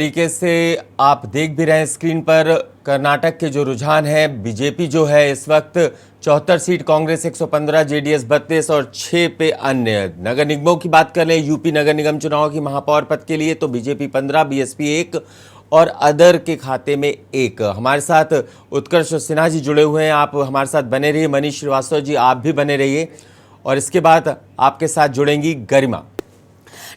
तरीके से आप देख भी रहे हैं स्क्रीन पर कर्नाटक के जो रुझान है। बीजेपी जो है इस वक्त 74 सीट, कांग्रेस 115, जेडीएस 32 और 6 पे अन्य। नगर निगमों की बात कर लें, यूपी नगर निगम चुनाव की महापौर पद के लिए तो बीजेपी 15, बीएसपी 1 और अदर के खाते में 1। हमारे साथ उत्कर्ष सिन्हा जी जुड़े हुए हैं, आप हमारे साथ बने रहिए। मनीष श्रीवास्तव जी आप भी बने रहिए और इसके बाद आपके साथ जुड़ेंगी गरिमा।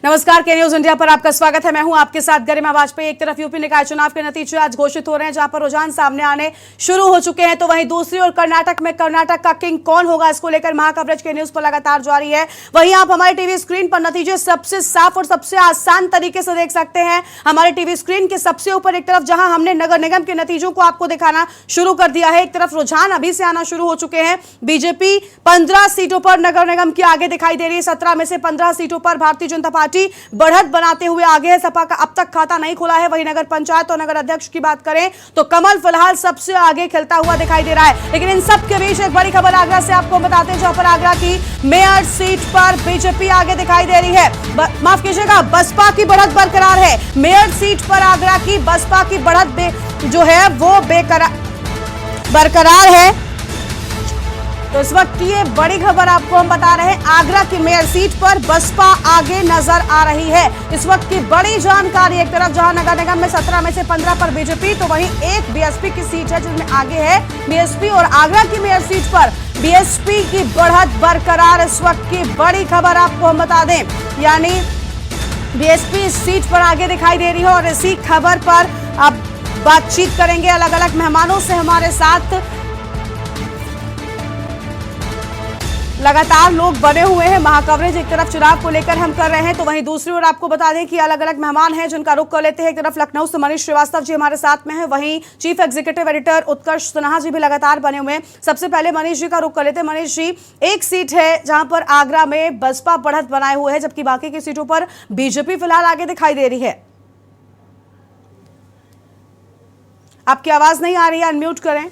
नमस्कार, के न्यूज इंडिया पर आपका स्वागत है। मैं हूं आपके साथ गरिमा वाजपेयी। एक तरफ यूपी निकाय चुनाव के नतीजे आज घोषित हो रहे हैं, जहां पर रुझान सामने आने शुरू हो चुके हैं, तो वहीं दूसरी ओर कर्नाटक में कर्नाटक का किंग कौन होगा, इसको लेकर महाकवरेज के न्यूज पर लगातार जारी है। वहीं आप हमारे टीवी स्क्रीन पर नतीजे सबसे साफ और सबसे आसान तरीके से देख सकते हैं। हमारे टीवी स्क्रीन के सबसे ऊपर एक तरफ जहां हमने नगर निगम के नतीजों को आपको दिखाना शुरू कर दिया है, एक तरफ रुझान अभी से आना शुरू हो चुके हैं। बीजेपी 15 सीटों पर नगर निगम की आगे दिखाई दे रही है। 17 में से 15 सीटों पर भारतीय जनता पार्टी बढ़त बनाते हुए आगे है। सपा का अब तक खाता नहीं खुला है। वहीं नगर पंचायत और नगर अध्यक्ष की बात करें तो कमल फिलहाल सबसे आगे खेलता हुआ दिखाई दे रहा है। लेकिन इन सब के बीच एक बड़ी खबर आगरा से आपको बताते हैं, जहां पर आगरा की मेयर सीट पर बीजेपी आगे दिखाई दे रही है। माफ कीजिएगा, बसपा की बढ़त बरकरार है। मेयर सीट पर आगरा की बसपा की बढ़त जो है वो बरकरार है। तो इस वक्त की ये बड़ी खबर आपको हम बता रहे हैं, आगरा की मेयर सीट पर बसपा आगे नजर आ रही है। इस वक्त की बड़ी जानकारी, एक तरफ जहां नगर निगम में 17 में से 15 पर बीजेपी, तो वहीं एक बीएसपी की सीट है जिसमें आगे है बीएसपी, और आगरा की मेयर सीट पर बीएसपी की बढ़त बरकरार। इस वक्त की बड़ी खबर आपको हम बता दें, यानी बीएसपी इस सीट पर आगे दिखाई दे रही है। और इसी खबर पर अब बातचीत करेंगे अलग अलग मेहमानों से। हमारे साथ लगातार लोग बने हुए हैं। महाकवरेज एक तरफ चुनाव को लेकर हम कर रहे हैं, तो वहीं दूसरी ओर आपको बता दें कि अलग अलग मेहमान हैं जिनका रुख कर लेते हैं। एक तरफ लखनऊ से मनीष श्रीवास्तव जी हमारे साथ में हैं, वहीं चीफ एग्जीक्यूटिव एडिटर उत्कर्ष सिन्हा जी भी लगातार बने हुए हैं। सबसे पहले मनीष जी का रुख कर लेते हैं। मनीष जी, एक सीट है जहां पर आगरा में बसपा बढ़त बनाए हुए है, जबकि बाकी की सीटों पर बीजेपी फिलहाल आगे दिखाई दे रही है। आपकी आवाज नहीं आ रही है, अनम्यूट करें।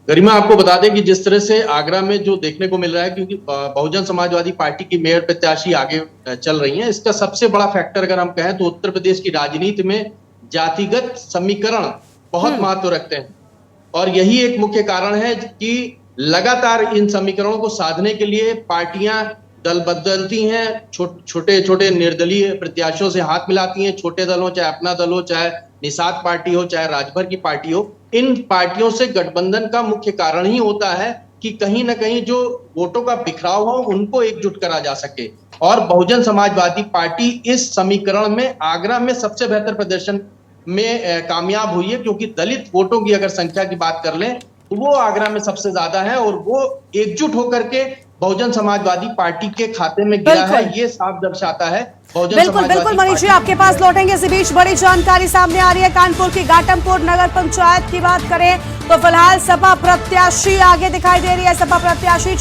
गरिमा, आपको बता दें कि जिस तरह से आगरा में जो देखने को मिल रहा है, क्योंकि बहुजन समाजवादी पार्टी की मेयर प्रत्याशी आगे चल रही हैं, इसका सबसे बड़ा फैक्टर अगर हम कहें तो उत्तर प्रदेश की राजनीति में जातिगत समीकरण बहुत महत्व रखते हैं। और यही एक मुख्य कारण है कि लगातार इन समीकरणों को साधने के लिए पार्टियां दल बदलती हैं, छोटे छोटे निर्दलीय प्रत्याशियों से हाथ मिलाती हैं। छोटे दल हो, चाहे अपना दल हो, चाहे निषाद पार्टी हो, चाहे राजभर की पार्टी हो, इन पार्टियों से गठबंधन का मुख्य कारण ही होता है कि कहीं ना कहीं जो वोटों का बिखराव हो उनको एकजुट करा जा सके। और बहुजन समाजवादी पार्टी इस समीकरण में आगरा में सबसे बेहतर प्रदर्शन में कामयाब हुई है, क्योंकि दलित वोटों की अगर संख्या की बात कर लें तो वो आगरा में सबसे ज्यादा है और वो एकजुट होकर के बहुजन समाजवादी पार्टी के खाते में गिरा है। ये साफ दर्शाता है। बिल्कुल बिल्कुल मनीष जी, आपके पास लौटेंगे। इसी बीच बड़ी जानकारी सामने आ रही है कानपुर की घाटमपुर नगर पंचायत की बात करें तो फिलहाल सपा प्रत्याशी आगे दिखाई दे रही है। सपा प्रत्याशी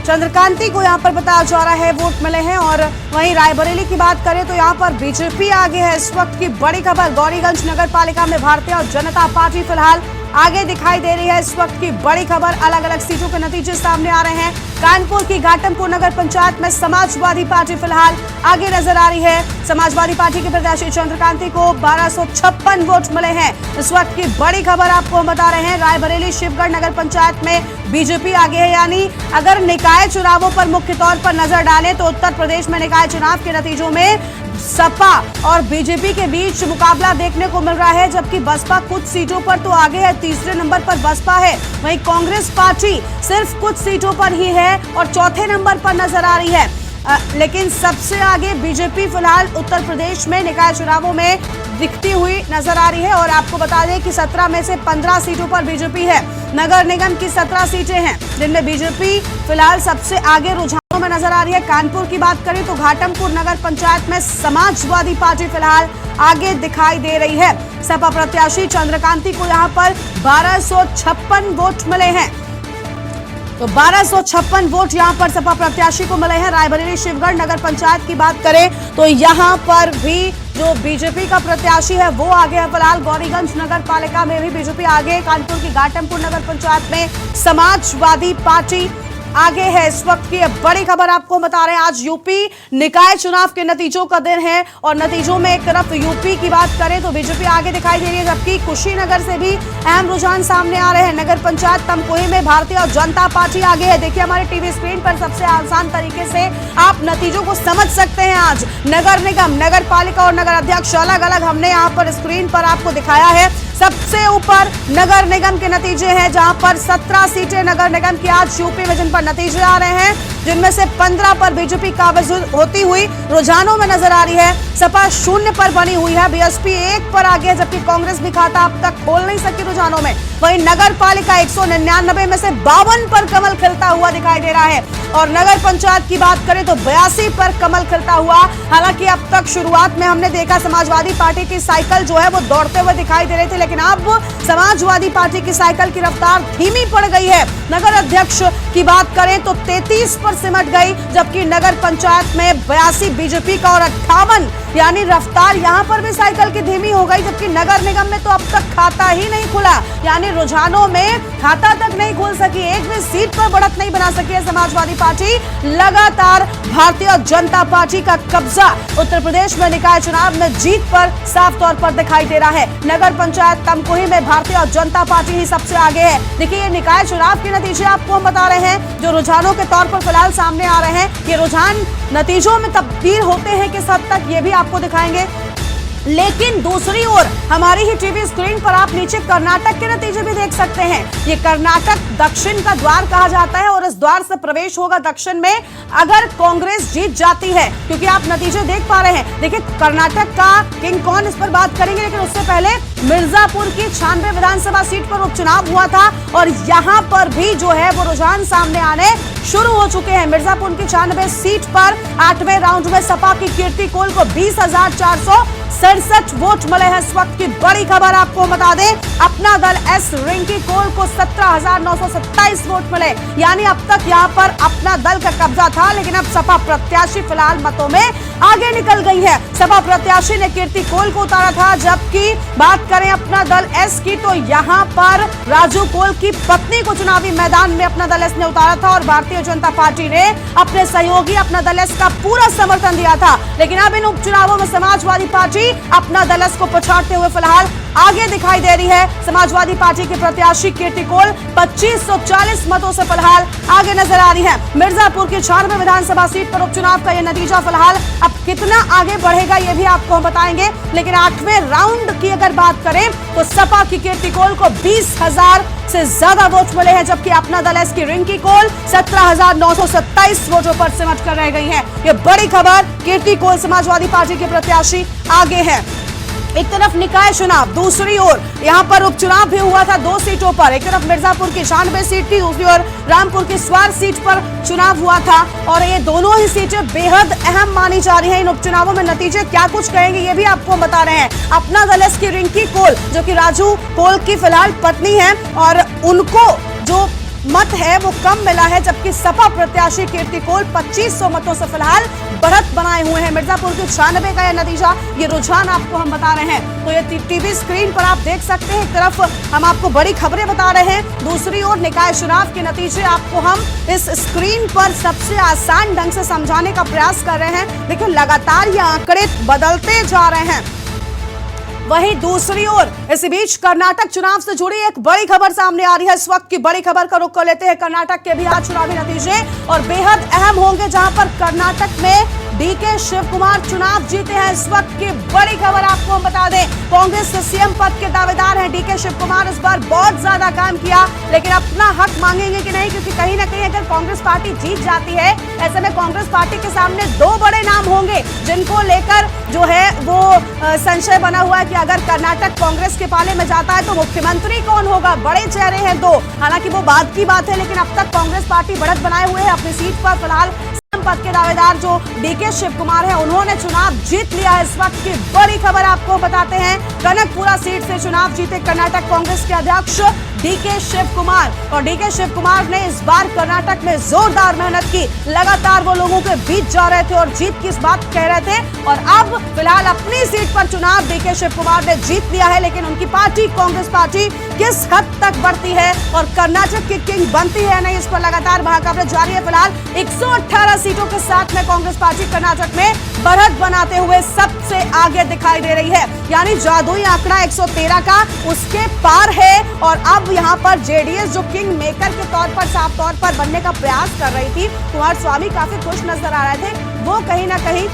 चंद्रकांति को यहां पर बताया जा रहा है वोट मिले हैं। और वहीं रायबरेली की बात करें तो यहां पर बीजेपी आगे है। इस वक्त की बड़ी खबर, गौरीगंज नगर पालिका में भारतीय जनता पार्टी फिलहाल आगे दिखाई दे रही है। इस वक्त की बड़ी खबर, अलग अलग सीटों के नतीजे सामने आ रहे हैं। कानपुर की घाटमपुर नगर पंचायत में समाजवादी पार्टी फिलहाल आगे नजर आ रही है। समाजवादी पार्टी के प्रत्याशी चंद्रकांति को 1256 वोट मिले हैं। इस वक्त की बड़ी खबर आपको हम बता रहे हैं, रायबरेली शिवगढ़ नगर पंचायत में बीजेपी आगे है। यानी अगर निकाय चुनावों पर मुख्य तौर पर नजर डालें तो उत्तर प्रदेश में निकाय चुनाव के नतीजों में सपा और बीजेपी के बीच मुकाबला देखने को मिल रहा है, जबकि बसपा कुछ सीटों पर तो आगे है। तीसरे नंबर पर बसपा है, वहीं कांग्रेस पार्टी सिर्फ कुछ सीटों पर ही है और चौथे नंबर पर नजर आ रही है। लेकिन सबसे आगे बीजेपी फिलहाल उत्तर प्रदेश में निकाय चुनावों में दिखती हुई नजर आ रही है। और आपको बता दें कि 17 में से 15 सीटों पर बीजेपी है। नगर निगम की 17 सीटें हैं जिनमें बीजेपी फिलहाल सबसे आगे रुझानों में नजर आ रही है। कानपुर की बात करें तो घाटमपुर नगर पंचायत में समाजवादी पार्टी फिलहाल आगे दिखाई दे रही है। सपा प्रत्याशी चंद्रकांति को यहां पर 1256 वोट मिले हैं, तो 1256 वोट यहां पर सपा प्रत्याशी को मिले हैं। रायबरेली शिवगढ़ नगर पंचायत की बात करें तो यहां पर भी जो बीजेपी का प्रत्याशी है वो आगे है। फिलहाल गौरीगंज नगर पालिका में भी बीजेपी आगे। कानपुर की घाटमपुर नगर पंचायत में समाजवादी पार्टी आगे है। इस वक्त की बड़ी खबर आपको बता रहे हैं, आज यूपी निकाय चुनाव के नतीजों का दिन है और नतीजों में एक तरफ यूपी की बात करें तो बीजेपी आगे दिखाई दे रही है, जबकि कुशीनगर से भी अहम रुझान सामने आ रहे हैं। नगर पंचायत तमकुही में भारतीय जनता पार्टी आगे है। देखिए हमारे टीवी स्क्रीन पर सबसे आसान तरीके से आप नतीजों को समझ सकते हैं। आज नगर निगम, नगर पालिका और नगर अध्यक्ष अलग अलग हमने यहाँ पर स्क्रीन पर आपको दिखाया है। सबसे ऊपर नगर निगम के नतीजे हैं, जहां पर 17 सीटें नगर निगम की आज यूपी में जिन पर नतीजे आ रहे हैं, जिनमें से 15 पर बीजेपी काबिज होती हुई रुझानों में नजर आ रही है। सपा 0 पर बनी हुई है, बीएसपी 1 पर आगे है, जबकि कांग्रेस भी खाता अब तक खोल नहीं सकी रुझानों में। वहीं नगर पालिका 199 में से 52 पर कमल खिलता हुआ दिखाई दे रहा है और नगर पंचायत की बात करें तो 82 पर कमल खिलता हुआ। हालांकि अब तक शुरुआत में हमने देखा समाजवादी पार्टी की साइकिल जो है वो दौड़ते हुए दिखाई दे रही थी, लेकिन अब समाजवादी पार्टी की साइकिल की रफ्तार धीमी पड़ गई है। नगर अध्यक्ष की बात करें तो 33 पर सिमट गई, जबकि नगर पंचायत में 82 बीजेपी का और 58 यानी रफ्तार यहां पर भी साइकिल की धीमी हो गई। जबकि नगर निगम में तो अब तक खाता ही नहीं खुला, यानी रुझानों में खाता तक नहीं खुल सकी, एक भी सीट पर बढ़त नहीं बना सकी है समाजवादी पार्टी। लगातार भारतीय जनता पार्टी का कब्जा उत्तर प्रदेश में निकाय चुनाव में जीत पर साफ तौर पर दिखाई दे रहा है। नगर पंचायत तमकुही में भारतीय जनता पार्टी ही सबसे आगे है। देखिए ये निकाय चुनाव के नतीजे आपको हम बता रहे हैं, जो रुझानों के तौर पर फिलहाल सामने आ रहे हैं। ये रुझान नतीजों में तब्दील होते हैं किस हद तक, ये भी आपको दिखाएंगे। लेकिन दूसरी ओर हमारी ही टीवी स्क्रीन पर आप नीचे कर्नाटक के नतीजे भी देख सकते हैं। ये कर्नाटक दक्षिण का द्वार कहा जाता है और इस द्वार से प्रवेश होगा दक्षिण में अगर कांग्रेस जीत जाती है, क्योंकि आप नतीजे देख पा रहे हैं। देखिए कर्नाटक का किंग कौन, इस पर बात करेंगे, लेकिन उससे पहले मिर्जापुर की 96 विधानसभा सीट पर उपचुनाव हुआ था और यहां पर भी जो है वो रुझान सामने आने शुरू हो चुके हैं। मिर्जापुर की 96 सीट पर 8वें राउंड में सपा की कीर्ति कोल को 20,467 वोट मिले हैं। इस वक्त की बड़ी खबर आपको बता दें, अपना दल एस रिंकी कोल को 17,927 वोट मिले, यानी अब तक यहां पर अपना दल का कब्जा था, लेकिन अब सपा प्रत्याशी फिलहाल मतों में आगे निकल गई है। सपा प्रत्याशी ने कीर्ति कोल को उतारा था, जबकि बात करें अपना दल एस की तो यहां पर राजू कोल की पत्नी को चुनावी मैदान में अपना दल एस ने उतारा था और भारतीय जनता पार्टी ने अपने सहयोगी अपना दल एस का पूरा समर्थन दिया था। लेकिन अब इन उपचुनावों में समाजवादी पार्टी अपना दल एस को पछाड़ते हुए फिलहाल आगे दिखाई दे रही है। समाजवादी पार्टी के प्रत्याशी कीर्ति कोल 2540 मतों से फिलहाल आगे नजर आ रही है। मिर्जापुर की 96 विधानसभा सीट पर उपचुनाव का यह नतीजा फिलहाल अब कितना आगे बढ़ेगा ये भी आपको हम बताएंगे। लेकिन 8वें राउंड की अगर बात करें तो सपा की कीर्ति कोल को 20,000 से ज्यादा वोट मिले हैं, जबकि अपना दल एस की रिंकी कोल 17,927 वोटों पर सिमट कर रह गई है। ये बड़ी खबर, कीर्ति कोल समाजवादी पार्टी के प्रत्याशी आगे है। एक तरफ निकाय चुनाव, दूसरी ओर यहां पर उपचुनाव भी हुआ था 2 सीटों पर। एक तरफ मिर्जापुर की 96 सीट थी, दूसरी ओर रामपुर की स्वार सीट पर चुनाव हुआ था और ये दोनों ही सीटें बेहद अहम मानी जा रही हैं। इन उपचुनावों में नतीजे क्या कुछ कहेंगे ये भी आपको बता रहे हैं। अपना दल एस की रिंकी कोल जो कि राजू कोल की फिलहाल पत्नी है और उनको जो मत है वो कम मिला है, जबकि सपा प्रत्याशी कीर्ति कोल 2500 मतों से फिलहाल बढ़त बनाए हुए हैं। मिर्जापुर की 96 का यह नतीजा, ये रुझान आपको हम बता रहे हैं। तो ये टीवी स्क्रीन पर आप देख सकते हैं, एक तरफ हम आपको बड़ी खबरें बता रहे हैं, दूसरी ओर निकाय चुनाव के नतीजे आपको हम इस स्क्रीन पर सबसे आसान ढंग से समझाने का प्रयास कर रहे हैं। देखिए लगातार ये आंकड़े बदलते जा रहे हैं। वहीं दूसरी ओर इसी बीच कर्नाटक चुनाव से जुड़ी एक बड़ी खबर सामने आ रही है। इस वक्त की बड़ी खबर का रुख कर लेते हैं। कर्नाटक के भी आज चुनावी नतीजे और बेहद अहम होंगे, जहां पर कर्नाटक में डीके शिव कुमार चुनाव जीते हैं। इस वक्त की बड़ी खबर आपको हम बता दें, कांग्रेस से सीएम पद के दावेदार हैं डीके शिव कुमार। इस बार बहुत ज्यादा काम किया, लेकिन अपना हक मांगेंगे कि नहीं, क्योंकि कहीं ना कहीं अगर कांग्रेस पार्टी जीत जाती है, ऐसे में कांग्रेस पार्टी के सामने 2 बड़े नाम होंगे जिनको लेकर जो है वो संशय बना हुआ है कि अगर कर्नाटक कांग्रेस के पाले में जाता है तो मुख्यमंत्री कौन होगा। बड़े चेहरे हैं 2, हालांकि वो बाद की बात है, लेकिन अब तक कांग्रेस पार्टी बढ़त बनाए हुए है अपनी सीट पर। फिलहाल पद के दावेदार जो डीके शिव कुमार है, उन्होंने चुनाव जीत लिया है। इस वक्त की बड़ी खबर आपको बताते हैं, कनकपुरा सीट से चुनाव जीते कर्नाटक कांग्रेस के अध्यक्ष डीके शिव कुमार। और डीके शिव कुमार ने इस बार कर्नाटक में जोरदार मेहनत की, लगातार वो लोगों के बीच जा रहे थे और जीत की इस बात कह रहे थे। और अब फिलहाल अपनी सीट पर चुनाव डीके शिव कुमार ने जीत लिया है, लेकिन उनकी पार्टी कांग्रेस पार्टी किस हद तक बढ़ती है और कर्नाटक की किंग बनती है नहीं, इस पर लगातार महाकाव्य जारी है। फिलहाल 118 सीटों के साथ में कांग्रेस पार्टी कर्नाटक में बढ़त बनाते हुए सबसे आगे दिखाई दे रही है, यानी जादुई आंकड़ा 113 का उसके पार है। और अब यहां पर जेडीएस जो किंग मेकर के तौर पर साफ तौर पर बनने का प्रयास कर रही थी, कुमारस्वामी काफी खुश नजर आ रहे थे, वो कहीं ना कहीं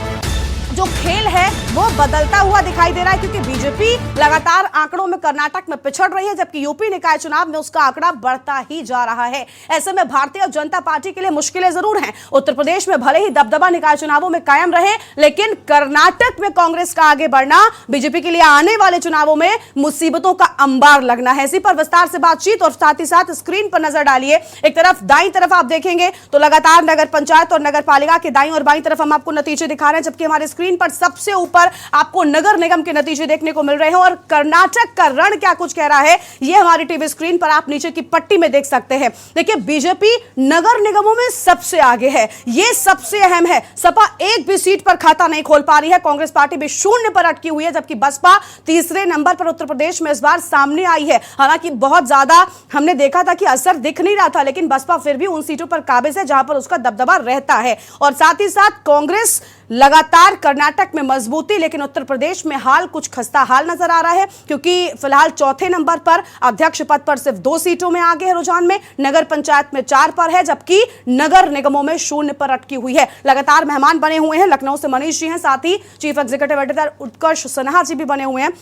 जो खेल है वो बदलता हुआ दिखाई दे रहा है, क्योंकि बीजेपी लगातार आंकड़ों में कर्नाटक में पिछड़ रही है, जबकि यूपी निकाय चुनाव में उसका आंकड़ा बढ़ता ही जा रहा है। ऐसे में भारतीय जनता पार्टी के लिए मुश्किलें जरूर हैं। उत्तर प्रदेश में भले ही दबदबा निकाय चुनावों में कायम रहे, लेकिन कर्नाटक में कांग्रेस का आगे बढ़ना बीजेपी के लिए आने वाले चुनावों में मुसीबतों का अंबार लगना है। इसी पर विस्तार से बातचीत और साथ ही साथ स्क्रीन पर नजर डालिए। एक तरफ दाईं तरफ आप देखेंगे तो लगातार नगर पंचायत और नगर पालिका के दाईं और बाईं तरफ हम आपको नतीजे दिखा रहे हैं, जबकि हमारे स्क्रीन पर सबसे ऊपर आपको नगर निगम के नतीजे देखने को मिल रहे हैं। और कर्नाटक का रण क्या कुछ कह रहा है, यह हमारी टीवी स्क्रीन पर आप नीचे की पट्टी में देख सकते हैं। देखिए, बीजेपी नगर निगमों में सबसे आगे है, यह सबसे अहम है। सपा एक भी सीट पर खाता नहीं खोल पा रही है, कांग्रेस पार्टी भी शून्य पर अटकी हुई है, जबकि बसपा तीसरे नंबर पर उत्तर प्रदेश में इस बार सामने आई है। हालांकि बहुत ज्यादा हमने देखा था कि असर दिख नहीं रहा था, लेकिन बसपा फिर भी उन सीटों पर काबिज है जहां पर उसका दबदबा रहता है। और साथ ही साथ कांग्रेस लगातार कर्नाटक में मजबूती, लेकिन उत्तर प्रदेश में हाल कुछ खस्ता हाल नजर आ रहा है, क्योंकि फिलहाल चौथे नंबर पर अध्यक्ष पद पर सिर्फ 2 सीटों में आगे है रुझान में, नगर पंचायत में 4 पर है, जबकि नगर निगमों में 0 पर अटकी हुई है। लगातार मेहमान बने हुए हैं, लखनऊ से मनीष जी हैं, साथ ही चीफ एग्जीक्यूटिव एडिटर उत्कर्ष सिन्हा जी भी बने हुए हैं।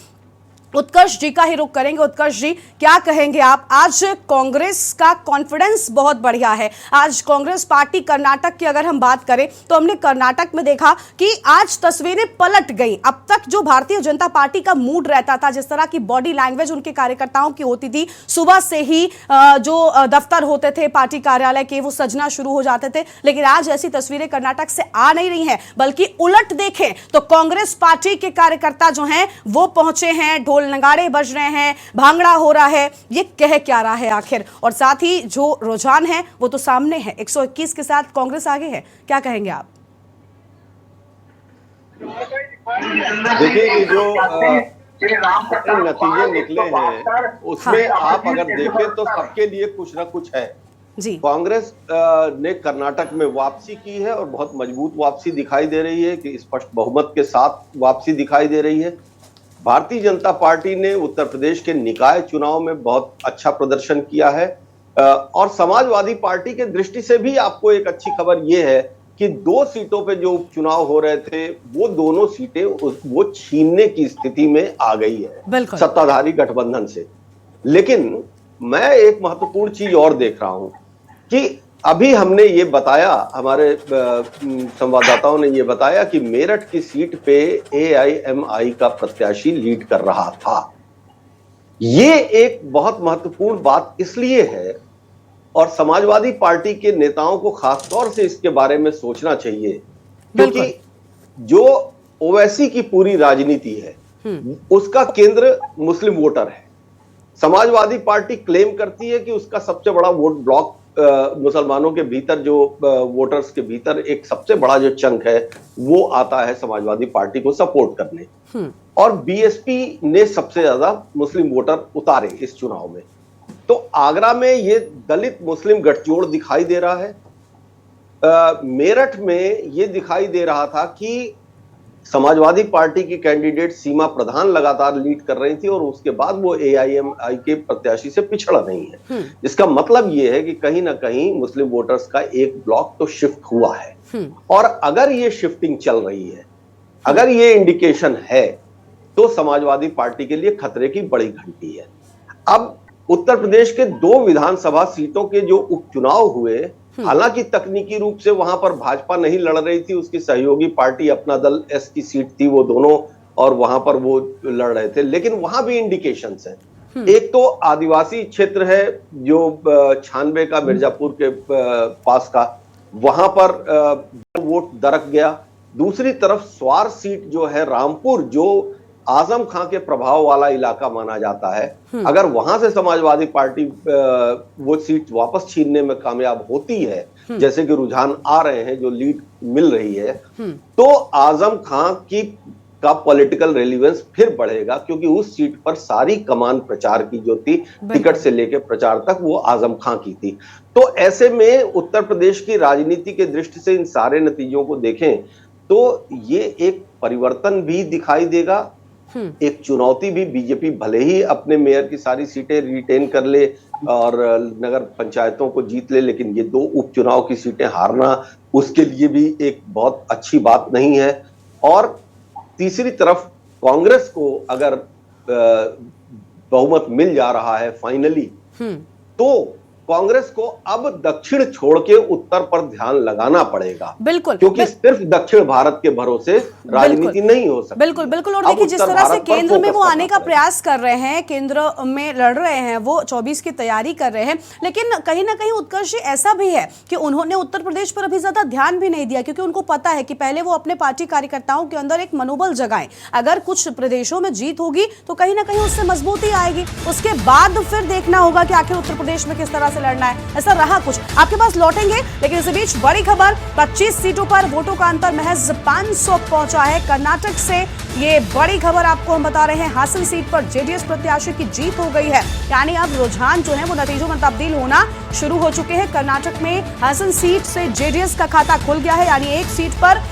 उत्कर्ष जी का ही रुख करेंगे। उत्कर्ष जी, क्या कहेंगे आप? आज कांग्रेस का कॉन्फिडेंस बहुत बढ़िया है। आज कांग्रेस पार्टी कर्नाटक की अगर हम बात करें तो हमने कर्नाटक में देखा कि आज तस्वीरें पलट गई। अब तक जो भारतीय जनता पार्टी का मूड रहता था, जिस तरह की बॉडी लैंग्वेज उनके कार्यकर्ताओं की होती थी, सुबह से ही जो दफ्तर होते थे पार्टी कार्यालय के वो सजना शुरू हो जाते थे, लेकिन आज ऐसी तस्वीरें कर्नाटक से आ नहीं रही हैं, बल्कि उलट देखें तो कांग्रेस पार्टी के कार्यकर्ता जो हैं वो पहुंचे हैं, ढोल नगाड़े बज रहे हैं, भांगड़ा हो रहा है। ये कह क्या रहा है आखिर? और साथ ही जो रुझान है वो तो सामने है, 121 के साथ कांग्रेस आगे है, क्या कहेंगे आप? देखिए कि जो नतीजे निकले हैं उसमें आप अगर देखें तो सबके लिए कुछ ना कुछ है जी। कांग्रेस ने कर्नाटक में वापसी की है और बहुत मजबूत वापसी दिखाई दे रही है, कि स्पष्ट बहुमत के साथ वापसी दिखाई दे रही है। भारतीय जनता पार्टी ने उत्तर प्रदेश के निकाय चुनाव में बहुत अच्छा प्रदर्शन किया है, और समाजवादी पार्टी के दृष्टि से भी आपको एक अच्छी खबर यह है कि 2 सीटों पे जो उपचुनाव हो रहे थे वो दोनों सीटें वो छीनने की स्थिति में आ गई है सत्ताधारी गठबंधन से। लेकिन मैं एक महत्वपूर्ण चीज और देख रहा हूं कि अभी हमने ये बताया, हमारे संवाददाताओं ने ये बताया कि मेरठ की सीट पे एआईएमआई का प्रत्याशी लीड कर रहा था। ये एक बहुत महत्वपूर्ण बात इसलिए है, और समाजवादी पार्टी के नेताओं को खासतौर से इसके बारे में सोचना चाहिए, क्योंकि जो ओवैसी की पूरी राजनीति है उसका केंद्र मुस्लिम वोटर है। समाजवादी पार्टी क्लेम करती है कि उसका सबसे बड़ा वोट ब्लॉक मुसलमानों के भीतर, जो वोटर्स के भीतर एक सबसे बड़ा जो चंक है वो आता है समाजवादी पार्टी को सपोर्ट करने, और बीएसपी ने सबसे ज्यादा मुस्लिम वोटर उतारे इस चुनाव में। तो आगरा में ये दलित मुस्लिम गठजोड़ दिखाई दे रहा है। मेरठ में ये दिखाई दे रहा था कि समाजवादी पार्टी की कैंडिडेट सीमा प्रधान लगातार लीड कर रही थी, और उसके बाद वो एआईएमआई के प्रत्याशी से पिछड़ा नहीं है। इसका मतलब ये है कि कहीं ना कहीं मुस्लिम वोटर्स का एक ब्लॉक तो शिफ्ट हुआ है, और अगर ये शिफ्टिंग चल रही है, अगर ये इंडिकेशन है, तो समाजवादी पार्टी के लिए खतरे की बड़ी घंटी है। अब उत्तर प्रदेश के 2 विधानसभा सीटों के जो उपचुनाव हुए, हालांकि तकनीकी रूप से वहां पर भाजपा नहीं लड़ रही थी, उसकी सहयोगी पार्टी अपना दल एस की सीट थी वो दोनों, और वहां पर वो लड़ रहे थे, लेकिन वहां भी इंडिकेशंस हैं। एक तो आदिवासी क्षेत्र है जो 96 का मिर्जापुर के पास का, वहां पर वोट दरक गया। दूसरी तरफ स्वार सीट जो है रामपुर, जो आजम खां के प्रभाव वाला इलाका माना जाता है। अगर वहां से समाजवादी पार्टी वो सीट वापस छीनने में कामयाब होती है, जैसे कि रुझान आ रहे हैं, जो लीड मिल रही है, तो आजम खां का पॉलिटिकल रेलिवेंस फिर बढ़ेगा, क्योंकि उस सीट पर सारी कमान प्रचार की जो थी, टिकट से लेकर प्रचार तक, वो आजम खां की थी। तो ऐसे में उत्तर प्रदेश की राजनीति के दृष्टि से इन सारे नतीजों को देखें तो ये एक परिवर्तन भी दिखाई देगा, एक चुनौती भी। बीजेपी भले ही अपने मेयर की सारी सीटें रिटेन कर ले और नगर पंचायतों को जीत ले, लेकिन ये 2 उपचुनाव की सीटें हारना उसके लिए भी एक बहुत अच्छी बात नहीं है। और तीसरी तरफ कांग्रेस को अगर बहुमत मिल जा रहा है फाइनली, तो कांग्रेस को अब दक्षिण छोड़ के उत्तर पर ध्यान लगाना पड़ेगा। बिल्कुल, क्योंकि सिर्फ दक्षिण भारत के भरोसे राजनीति नहीं हो सकती। बिल्कुल बिल्कुल। और देखिए, जिस तरह से केंद्र में वो आने का प्रयास कर रहे हैं, केंद्र में लड़ रहे हैं, वो 24 की तैयारी कर रहे हैं, लेकिन कहीं ना कहीं उत्कर्ष ऐसा भी है कि उन्होंने उत्तर प्रदेश पर अभी ज्यादा ध्यान भी नहीं दिया, क्योंकि उनको पता है कि पहले वो अपने पार्टी कार्यकर्ताओं के अंदर एक मनोबल जगाएं। अगर कुछ प्रदेशों में जीत होगी तो कहीं ना कहीं उससे मजबूती आएगी, उसके बाद फिर देखना होगा कि आखिर उत्तर प्रदेश में किस तरह से लड़ना है। ऐसा रहा कुछ, आपके पास लौटेंगे। लेकिन इस बीच बड़ी खबर, 25 सीटों पर वोटों का अंतर महज 500 पहुंचा है। कर्नाटक से ये बड़ी खबर आपको हम बता रहे हैं। हासन सीट पर जेडीएस प्रत्याशी की जीत हो गई है, यानी अब रुझान जो है वो नतीजों में तब्दील होना शुरू हो चुके हैं। कर्नाटक में हासन सीट से जेडीएस का खाता खुल गया है, यानी एक सीट पर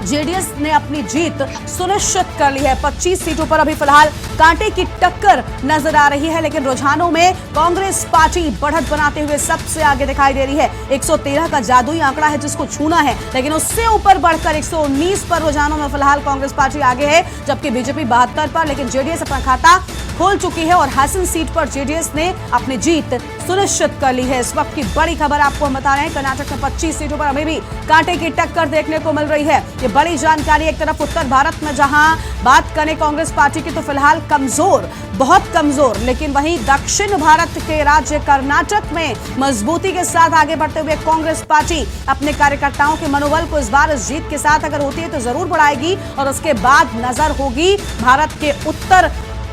जेडीएस ने अपनी जीत सुनिश्चित कर ली है। 25 सीटों पर अभी फिलहाल कांटे की टक्कर नजर आ रही है, लेकिन रुझानों में कांग्रेस पार्टी बढ़त बनाते हुए सबसे आगे दिखाई दे रही है। 113 का जादुई आंकड़ा है जिसको छूना है, लेकिन उससे ऊपर बढ़कर 119 पर रुझानों में फिलहाल कांग्रेस पार्टी आगे है, जबकि बीजेपी 72 पर। लेकिन जेडीएस अपना खाता खोल चुकी है और हासन सीट पर जेडीएस ने अपनी जीत सुनिश्चित कर ली है। इस वक्त की बड़ी खबर आपको हम बता रहे हैं, कर्नाटक में 25 सीटों पर अभी भी कांटे की टक्कर देखने को मिल रही है। ये बड़ी जानकारी। एक तरफ उत्तर भारत में जहां बात करें कांग्रेस पार्टी की तो फिलहाल कमजोर, बहुत कमजोर, लेकिन वहीं दक्षिण भारत के राज्य कर्नाटक में मजबूती के साथ आगे बढ़ते हुए कांग्रेस पार्टी अपने कार्यकर्ताओं के मनोबल को इस बार इस जीत के साथ अगर होती है तो जरूर बढ़ाएगी, और उसके बाद नजर होगी भारत के उत्तर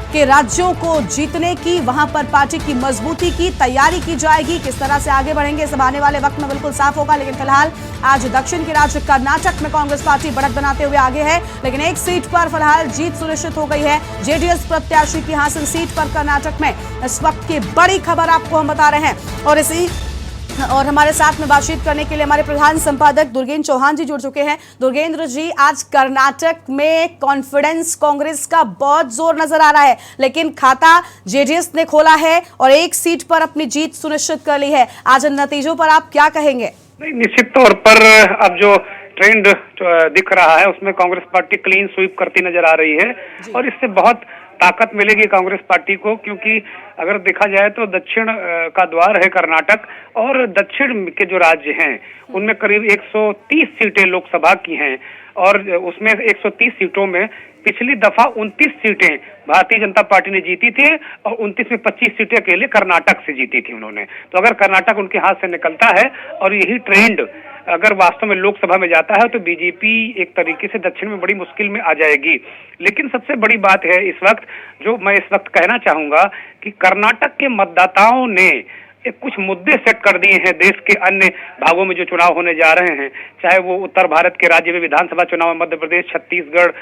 के राज्यों को जीतने की। वहां पर पार्टी की मजबूती की तैयारी की जाएगी। किस तरह से आगे बढ़ेंगे सब आने वाले वक्त में बिल्कुल साफ होगा, लेकिन फिलहाल आज दक्षिण के राज्य कर्नाटक में कांग्रेस पार्टी बढ़त बनाते हुए आगे है, लेकिन एक सीट पर फिलहाल जीत सुनिश्चित हो गई है जेडीएस प्रत्याशी की हासन सीट पर कर्नाटक में। इस वक्त की बड़ी खबर आपको हम बता रहे हैं, और हमारे साथ में बातचीत करने के लिए हमारे प्रधान संपादक दुर्गेंद्र चौहान जी जुड़ चुके हैं। दुर्गेंद्र जी, आज कर्नाटक में कॉन्फिडेंस कांग्रेस का बहुत जोर नजर आ रहा है, लेकिन खाता जेडीएस ने खोला है और एक सीट पर अपनी जीत सुनिश्चित कर ली है। आज इन नतीजों पर आप क्या कहेंगे? निश्चित तौर पर अब जो ट्रेंड दिख रहा है उसमें कांग्रेस पार्टी क्लीन स्वीप करती नजर आ रही है, और इससे बहुत ताकत मिलेगी कांग्रेस पार्टी को, क्योंकि अगर देखा जाए तो दक्षिण का द्वार है कर्नाटक, और दक्षिण के जो राज्य हैं उनमें करीब 130 सीटें लोकसभा की हैं, और उसमें 130 सीटों में पिछली दफा 29 सीटें भारतीय जनता पार्टी ने जीती थी, और 29 में 25 सीटें अकेले कर्नाटक से जीती थी उन्होंने। तो अगर कर्नाटक उनके हाथ से निकलता है और यही ट्रेंड अगर वास्तव में लोकसभा में जाता है तो बीजेपी एक तरीके से दक्षिण में बड़ी मुश्किल में आ जाएगी। लेकिन सबसे बड़ी बात है इस वक्त, जो मैं इस वक्त कहना चाहूंगा, कि कर्नाटक के मतदाताओं ने कुछ मुद्दे सेट कर दिए हैं देश के अन्य भागों में जो चुनाव होने जा रहे हैं, चाहे वो उत्तर भारत के राज्य में विधानसभा चुनाव में मध्य प्रदेश, छत्तीसगढ़,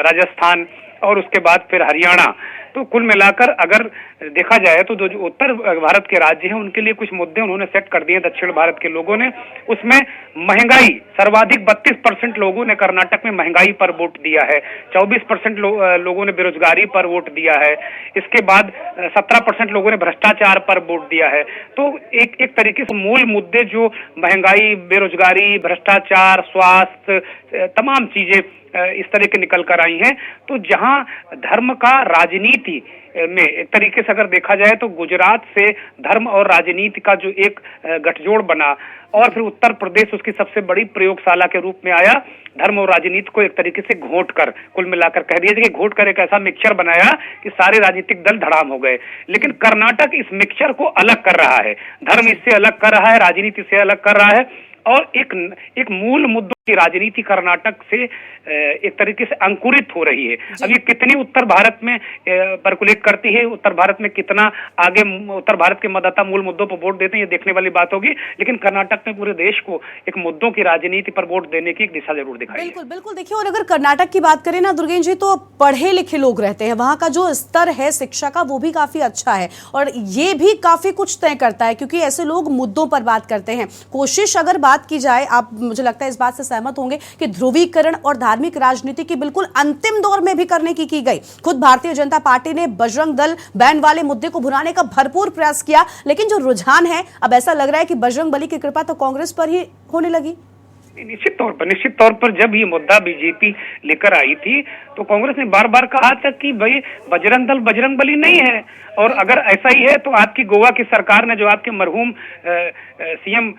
राजस्थान और उसके बाद फिर हरियाणा। तो कुल मिलाकर अगर देखा जाए तो जो उत्तर भारत के राज्य हैं उनके लिए कुछ मुद्दे उन्होंने सेट कर दिए दक्षिण भारत के लोगों ने। उसमें महंगाई, सर्वाधिक 32% लोगों ने कर्नाटक में महंगाई पर वोट दिया है, 24% लोगों ने बेरोजगारी पर वोट दिया है, इसके बाद 17% लोगों ने भ्रष्टाचार पर वोट दिया है। तो एक तरीके से मूल मुद्दे जो महंगाई, बेरोजगारी, भ्रष्टाचार, स्वास्थ्य, तमाम चीजें इस तरह के निकल कर आई हैं। तो जहां धर्म का राजनीति में एक तरीके से अगर देखा जाए तो गुजरात से धर्म और राजनीति का जो एक गठजोड़ बना, और फिर उत्तर प्रदेश उसकी सबसे बड़ी प्रयोगशाला के रूप में आया, धर्म और राजनीति को एक तरीके से घोट कर, कुल मिलाकर कह दिया कि घोट कर एक ऐसा मिक्सचर बनाया कि सारे राजनीतिक दल धड़ाम हो गए। लेकिन कर्नाटक इस मिक्सचर को अलग कर रहा है, धर्म इससे अलग कर रहा है, राजनीति से अलग कर रहा है, और एक मूल मुद्दों की राजनीति कर्नाटक से एक तरीके से अंकुरित हो रही है। अब ये कितनी उत्तर भारत में परकुलेट करती है, उत्तर भारत में कितना आगे उत्तर भारत के मतदाता मूल मुद्दों पर वोट देते हैं, ये देखने वाली बात होगी। लेकिन कर्नाटक में पूरे देश को एक मुद्दों की राजनीति पर वोट देने की एक दिशा जरूर दिखाई। बिल्कुल बिल्कुल। देखिए, और अगर कर्नाटक की बात करें ना दुर्गेन जी, तो पढ़े लिखे लोग रहते हैं, वहां का जो स्तर है शिक्षा का वो भी काफी अच्छा है, और ये भी काफी कुछ तय करता है क्योंकि ऐसे लोग मुद्दों पर बात करते हैं। कोशिश अगर बात की जाए, आप मुझे लगता है इस बात से सहमत होंगे कि ध्रुवीकरण और धार्मिक राजनीति की बिल्कुल अंतिम दौर में भी करने की गई। खुद भारतीय जनता पार्टी ने बजरंग दल बैन वाले मुद्दे को भुनाने का भरपूर प्रयास किया, लेकिन जो रुझान है अब ऐसा लग रहा है कि बजरंग बली की कृपा तो कांग्रेस पर ही होने लगी। निश्चित तौर पर जब ये मुद्दा बीजेपी लेकर आई थी तो कांग्रेस ने बार बार कहा था कि भाई बजरंग दल बजरंग बली नहीं है, और अगर ऐसा ही है तो आपकी गोवा की सरकार ने, जो आपके मरहूम सीएम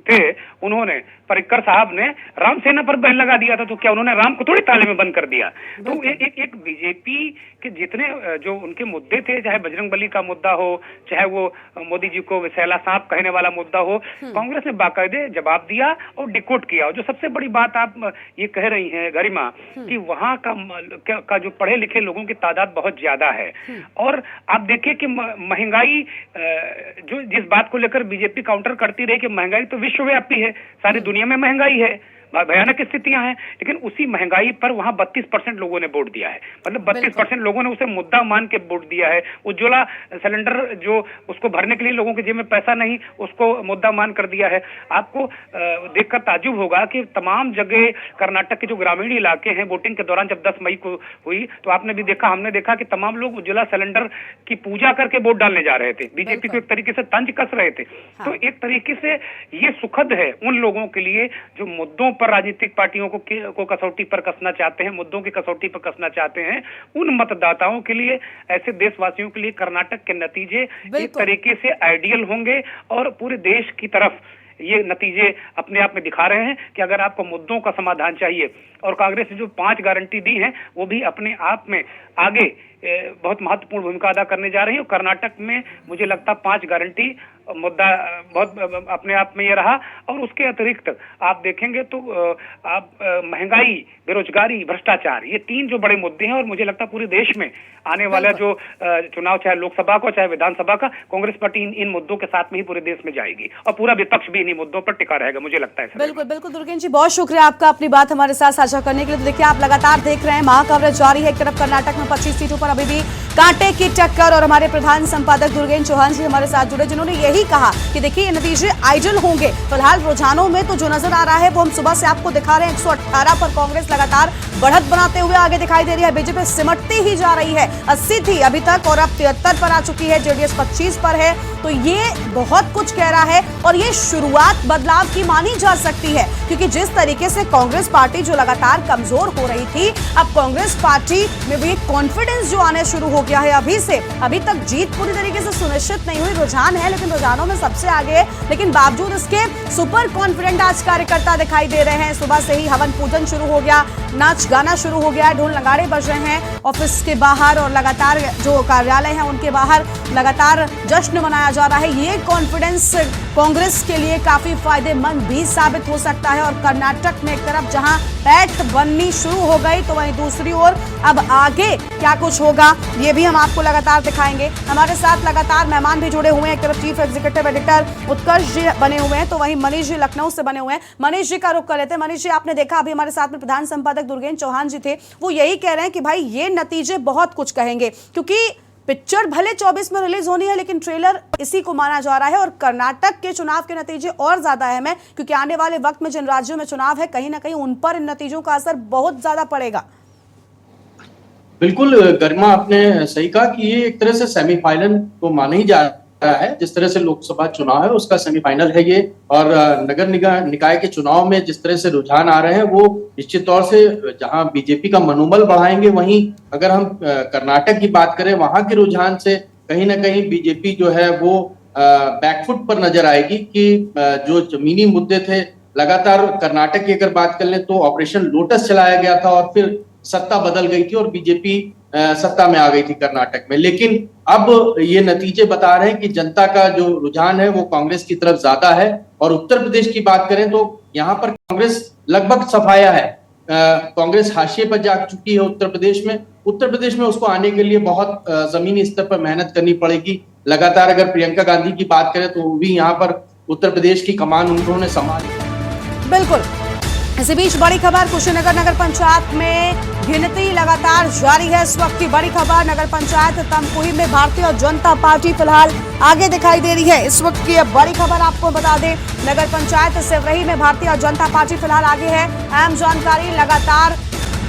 थे, उन्होंने पर्रिकर साहब ने राम सेना पर बैन लगा दिया था, तो क्या उन्होंने राम को थोड़ी ताले में बंद कर दिया? तो एक बीजेपी के जितने जो उनके मुद्दे थे, चाहे बजरंग बली का मुद्दा हो, चाहे वो मोदी जी को विषैला सांप कहने वाला मुद्दा हो, कांग्रेस ने बाकायदे जवाब दिया और डिकोड किया। और जो सबसे बड़ी बात आप ये कह रही हैं गरिमा, कि वहां का जो पढ़े लिखे लोगों की तादाद बहुत ज्यादा है, और आप देखिए कि महंगाई, जो जिस बात को लेकर बीजेपी काउंटर करती रही कि महंगाई तो विश्वव्यापी है, सारी दुनिया में महंगाई है, भयानक स्थितियां हैं, लेकिन उसी महंगाई पर वहां 32% लोगों ने वोट दिया है। मतलब 32% लोगों ने उसे मुद्दा मान के वोट दिया है। उज्ज्वला सिलेंडर जो उसको भरने के लिए लोगों के जेब में पैसा नहीं, उसको मुद्दा मान कर दिया है। आपको देखकर ताज्जुब होगा कि तमाम जगह कर्नाटक के जो ग्रामीण इलाके हैं, वोटिंग के दौरान जब 10 मई को हुई तो आपने भी देखा, हमने देखा कि तमाम लोग उज्ज्वला सिलेंडर की पूजा करके वोट डालने जा रहे थे, बीजेपी को एक तरीके से तंज कस रहे थे। तो एक तरीके से ये सुखद है उन लोगों के लिए जो मुद्दों पर राजनीतिक पार्टियों को कसौटी पर कसना चाहते हैं, मुद्दों की कसौटी पर कसना चाहते हैं। उन मतदाताओं के लिए, ऐसे देशवासियों के लिए कर्नाटक के नतीजे एक तरीके से आइडियल होंगे, और पूरे देश की तरफ ये नतीजे अपने आप में दिखा रहे हैं कि अगर आपको मुद्दों का समाधान चाहिए, और कांग्रेस ने जो 5 गारंटी दी हैं वो भी अपने आप में आगे बहुत महत्वपूर्ण भूमिका अदा करने जा रही है। कर्नाटक में मुझे लगता 5 गारंटी मुद्दा बहुत अपने आप में ये रहा, और उसके अतिरिक्त आप देखेंगे तो आप महंगाई, बेरोजगारी, भ्रष्टाचार, ये 3 जो बड़े मुद्दे हैं, और मुझे लगता पूरे देश में आने वाला जो चुनाव, चाहे लोकसभा को चाहे विधानसभा का, कांग्रेस पार्टी इन मुद्दों के साथ में ही पूरे देश में जाएगी, और पूरा विपक्ष भी इन्हीं मुद्दों पर टिका रहेगा, मुझे लगता है। बिल्कुल बिल्कुल दुर्गेन जी, बहुत शुक्रिया आपका अपनी बात हमारे साथ साझा करने के लिए। तो देखिए, आप लगातार देख रहे हैं महाकवरेज जारी है। एक तरफ कर्नाटक में 25 सीटों पर अभी भी कांटे की टक्कर, और हमारे प्रधान संपादक दुर्गेन चौहान जी हमारे साथ जुड़े, जिन्होंने यही कहा कि देखिए ये नतीजे आइडियल होंगे। फिलहाल रुझानों में तो जो नजर आ रहा है वो हम सुबह से आपको दिखा रहे हैं। 118 पर कांग्रेस लगातार बढ़त बनाते हुए आगे दिखाई दे रही है, बीजेपी सिमटती ही जा रही है। 80 थी अभी तक और अब 73 पर आ चुकी है, जेडीएस 25 पर है। तो ये बहुत कुछ कह रहा है, और ये शुरुआत बदलाव की मानी जा सकती है, क्योंकि जिस तरीके से कांग्रेस पार्टी जो लगातार कमजोर हो रही थी, अब कांग्रेस पार्टी में भी कॉन्फिडेंस जो आने शुरू हो गया है अभी से। अभी तक जीत पूरी तरीके से सुनिश्चित नहीं हुई, रुझान है लेकिन रुझानों में सबसे आगे है, लेकिन बावजूद इसके सुपर कॉन्फिडेंट आज कार्यकर्ता दिखाई दे रहे हैं। सुबह से ही हवन पूजन शुरू हो गया, नाच गाना शुरू हो गया, ढोल नगाड़े बज रहे हैं ऑफिस के बाहर, और लगातार जो कार्यालय हैं उनके बाहर लगातार जश्न मनाया जा रहा है। ये कॉन्फिडेंस कांग्रेस के लिए काफी फायदेमंद भी साबित हो सकता है। और कर्नाटक में एक तरफ जहां पैठ बननी शुरू हो गई, तो वहीं दूसरी ओर अब आगे क्या कुछ होगा ये भी हम आपको लगातार दिखाएंगे। हमारे साथ लगातार मेहमान भी जुड़े हुए हैं। एक तरफ चीफ एग्जीक्यूटिव एडिटर उत्कर्ष जी बने हुए हैं, तो वहीं मनीष जी लखनऊ से बने हुए हैं। मनीष जी का रुख कर लेते हैं। मनीष जी, आपने देखा अभी हमारे साथ में प्रधान संपादक दुर्गेन चौहान जी थे, वो यही कह रहे हैं कि भाई ये नतीजे बहुत कुछ कहेंगे, क्योंकि पिक्चर भले 24 में रिलीज होनी है, लेकिन ट्रेलर इसी को माना जा रहा है। और कर्नाटक के चुनाव के नतीजे और ज्यादा अहम है, क्योंकि आने वाले वक्त में जिन राज्यों में चुनाव है, कहीं ना कहीं उन पर इन नतीजों का असर बहुत ज्यादा पड़ेगा। बिल्कुल गरिमा, आपने सही कहा कि ये एक तरह से सेमीफाइनल को माना ही जा रहा है। जिस तरह से लोकसभा चुनाव है उसका सेमीफाइनल है ये, और नगर निकाय के चुनाव में जिस तरह से रुझान आ रहे हैं वो निश्चित तौर से जहां बीजेपी का मनोबल बढ़ाएंगे, वहीं अगर हम कर्नाटक की बात करें वहां के रुझान से कहीं ना कहीं बीजेपी जो है वो बैकफुट पर नजर आएगी। कि जो जमीनी मुद्दे थे, लगातार कर्नाटक की अगर बात कर लें तो ऑपरेशन लोटस चलाया गया था और फिर सत्ता बदल गई थी और बीजेपी सत्ता में आ गई थी कर्नाटक में। लेकिन अब ये नतीजे बता रहे हैं कि जनता का जो रुझान है वो कांग्रेस की तरफ ज्यादा है। और उत्तर प्रदेश की बात करें तो यहाँ पर कांग्रेस लगभग सफाया है। कांग्रेस हाशिए पर जा चुकी है उत्तर प्रदेश में। उत्तर प्रदेश में उसको आने के लिए बहुत जमीनी स्तर पर मेहनत करनी पड़ेगी। लगातार अगर प्रियंका गांधी की बात करें तो वो भी यहाँ पर उत्तर प्रदेश की कमान उन्होंने संभाली। बिल्कुल। इसी बीच बड़ी खबर, कुशीनगर नगर पंचायत में गिनती लगातार जारी है। इस वक्त की बड़ी खबर, नगर पंचायत तमकुही में भारतीय जनता पार्टी फिलहाल आगे दिखाई दे रही है। इस वक्त की बड़ी खबर आपको बता दें, नगर पंचायत सेवरही में भारतीय जनता पार्टी फिलहाल आगे है। अहम जानकारी, लगातार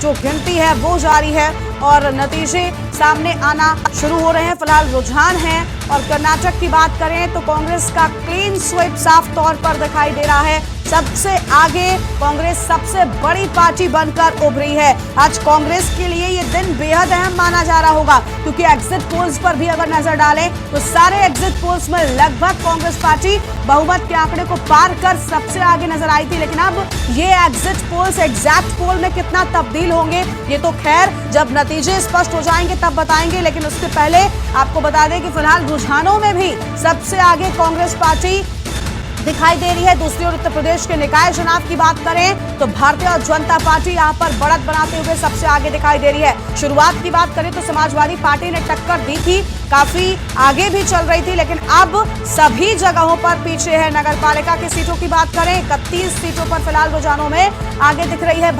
जो गिनती है वो जारी है और नतीजे सामने आना शुरू हो रहे हैं। फिलहाल रुझान है। और कर्नाटक की बात करें तो कांग्रेस का क्लीन स्वीप साफ तौर पर दिखाई दे रहा है। सबसे आगे कांग्रेस सबसे बड़ी पार्टी बनकर उभरी है। आज कांग्रेस के लिए ये दिन बेहद अहम माना जा रहा होगा, क्योंकि एग्जिट पोल्स पर भी अगर नजर डालें तो सारे एग्जिट पोल्स में लगभग कांग्रेस पार्टी बहुमत के आंकड़े को पार कर सबसे आगे नजर आई थी। लेकिन अब ये एग्जिट पोल्स एग्जैक्ट पोल में कितना तब्दील होंगे ये तो खैर जब नतीजे स्पष्ट हो जाएंगे तब बताएंगे। लेकिन उसके पहले आपको बता दें कि फिलहाल रुझानों में भी सबसे आगे कांग्रेस पार्टी दिखाई दे रही है। दूसरी ओर उत्तर प्रदेश के निकाय चुनाव की बात करें तो भारतीय जनता पार्टी यहां पर बढ़त बनाते हुए सबसे आगे दिखाई दे रही है। शुरुआत की बात करें तो समाजवादी पार्टी ने टक्कर दी थी, काफी आगे भी चल रही थी, लेकिन अब सभी जगहों पर पीछे है। नगर पालिका की सीटों की बात करें, 31 सीटों पर फिलहाल रुझानों में आगे दिख रही है।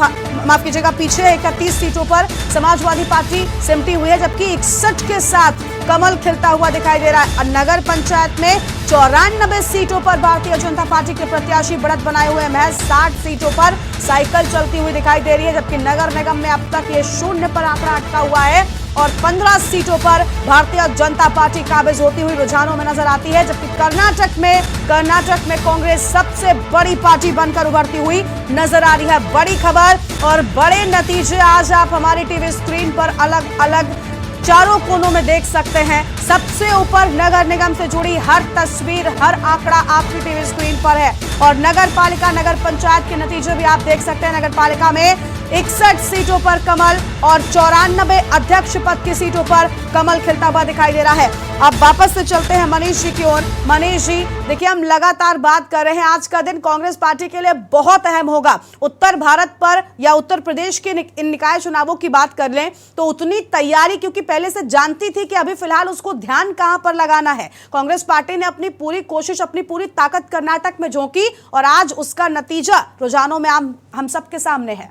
माफ कीजिएगा, पीछे है। 31 सीटों पर समाजवादी पार्टी सिमटी हुई है, जबकि 61 के साथ कमल खिलता हुआ दिखाई दे रहा है। और नगर पंचायत में 94 सीटों पर भारतीय जनता पार्टी के प्रत्याशी बढ़त बनाए हुए। महज 60 सीटों पर साइकिल चलती हुई दिखाई दे रही है, जबकि नगर निगम में अब तक ये 0 पर आंकड़ा अटका हुआ है। और 15 सीटों पर भारतीय जनता पार्टी काबिज होती हुई रुझानों में नजर आती है। जबकि कर्नाटक में कांग्रेस सबसे बड़ी पार्टी बनकर उभरती हुई नजर आ रही है। बड़ी खबर और बड़े नतीजे आज आप हमारी टीवी स्क्रीन पर अलग अलग चारों कोनों में देख सकते हैं। सबसे ऊपर नगर निगम से जुड़ी हर तस्वीर, हर आंकड़ा आपकी टीवी स्क्रीन पर है। और नगर पालिका, नगर पंचायत के नतीजे भी आप देख सकते हैं। नगर पालिका में 61 सीटों पर कमल और 94 अध्यक्ष पद की सीटों पर कमल खिलता हुआ दिखाई दे रहा है। अब वापस से चलते हैं मनीष जी की ओर। मनीष जी, देखिए हम लगातार बात कर रहे हैं, आज का दिन कांग्रेस पार्टी के लिए बहुत अहम होगा। उत्तर भारत पर या उत्तर प्रदेश के इन निकाय चुनावों की बात कर लें तो उतनी तैयारी, क्योंकि पहले से जानती थी कि अभी फिलहाल उसको ध्यान कहां पर लगाना है। कांग्रेस पार्टी ने अपनी पूरी कोशिश, अपनी पूरी ताकत कर्नाटक में झोंकी और आज उसका नतीजा रुझानों में हम सबके सामने है।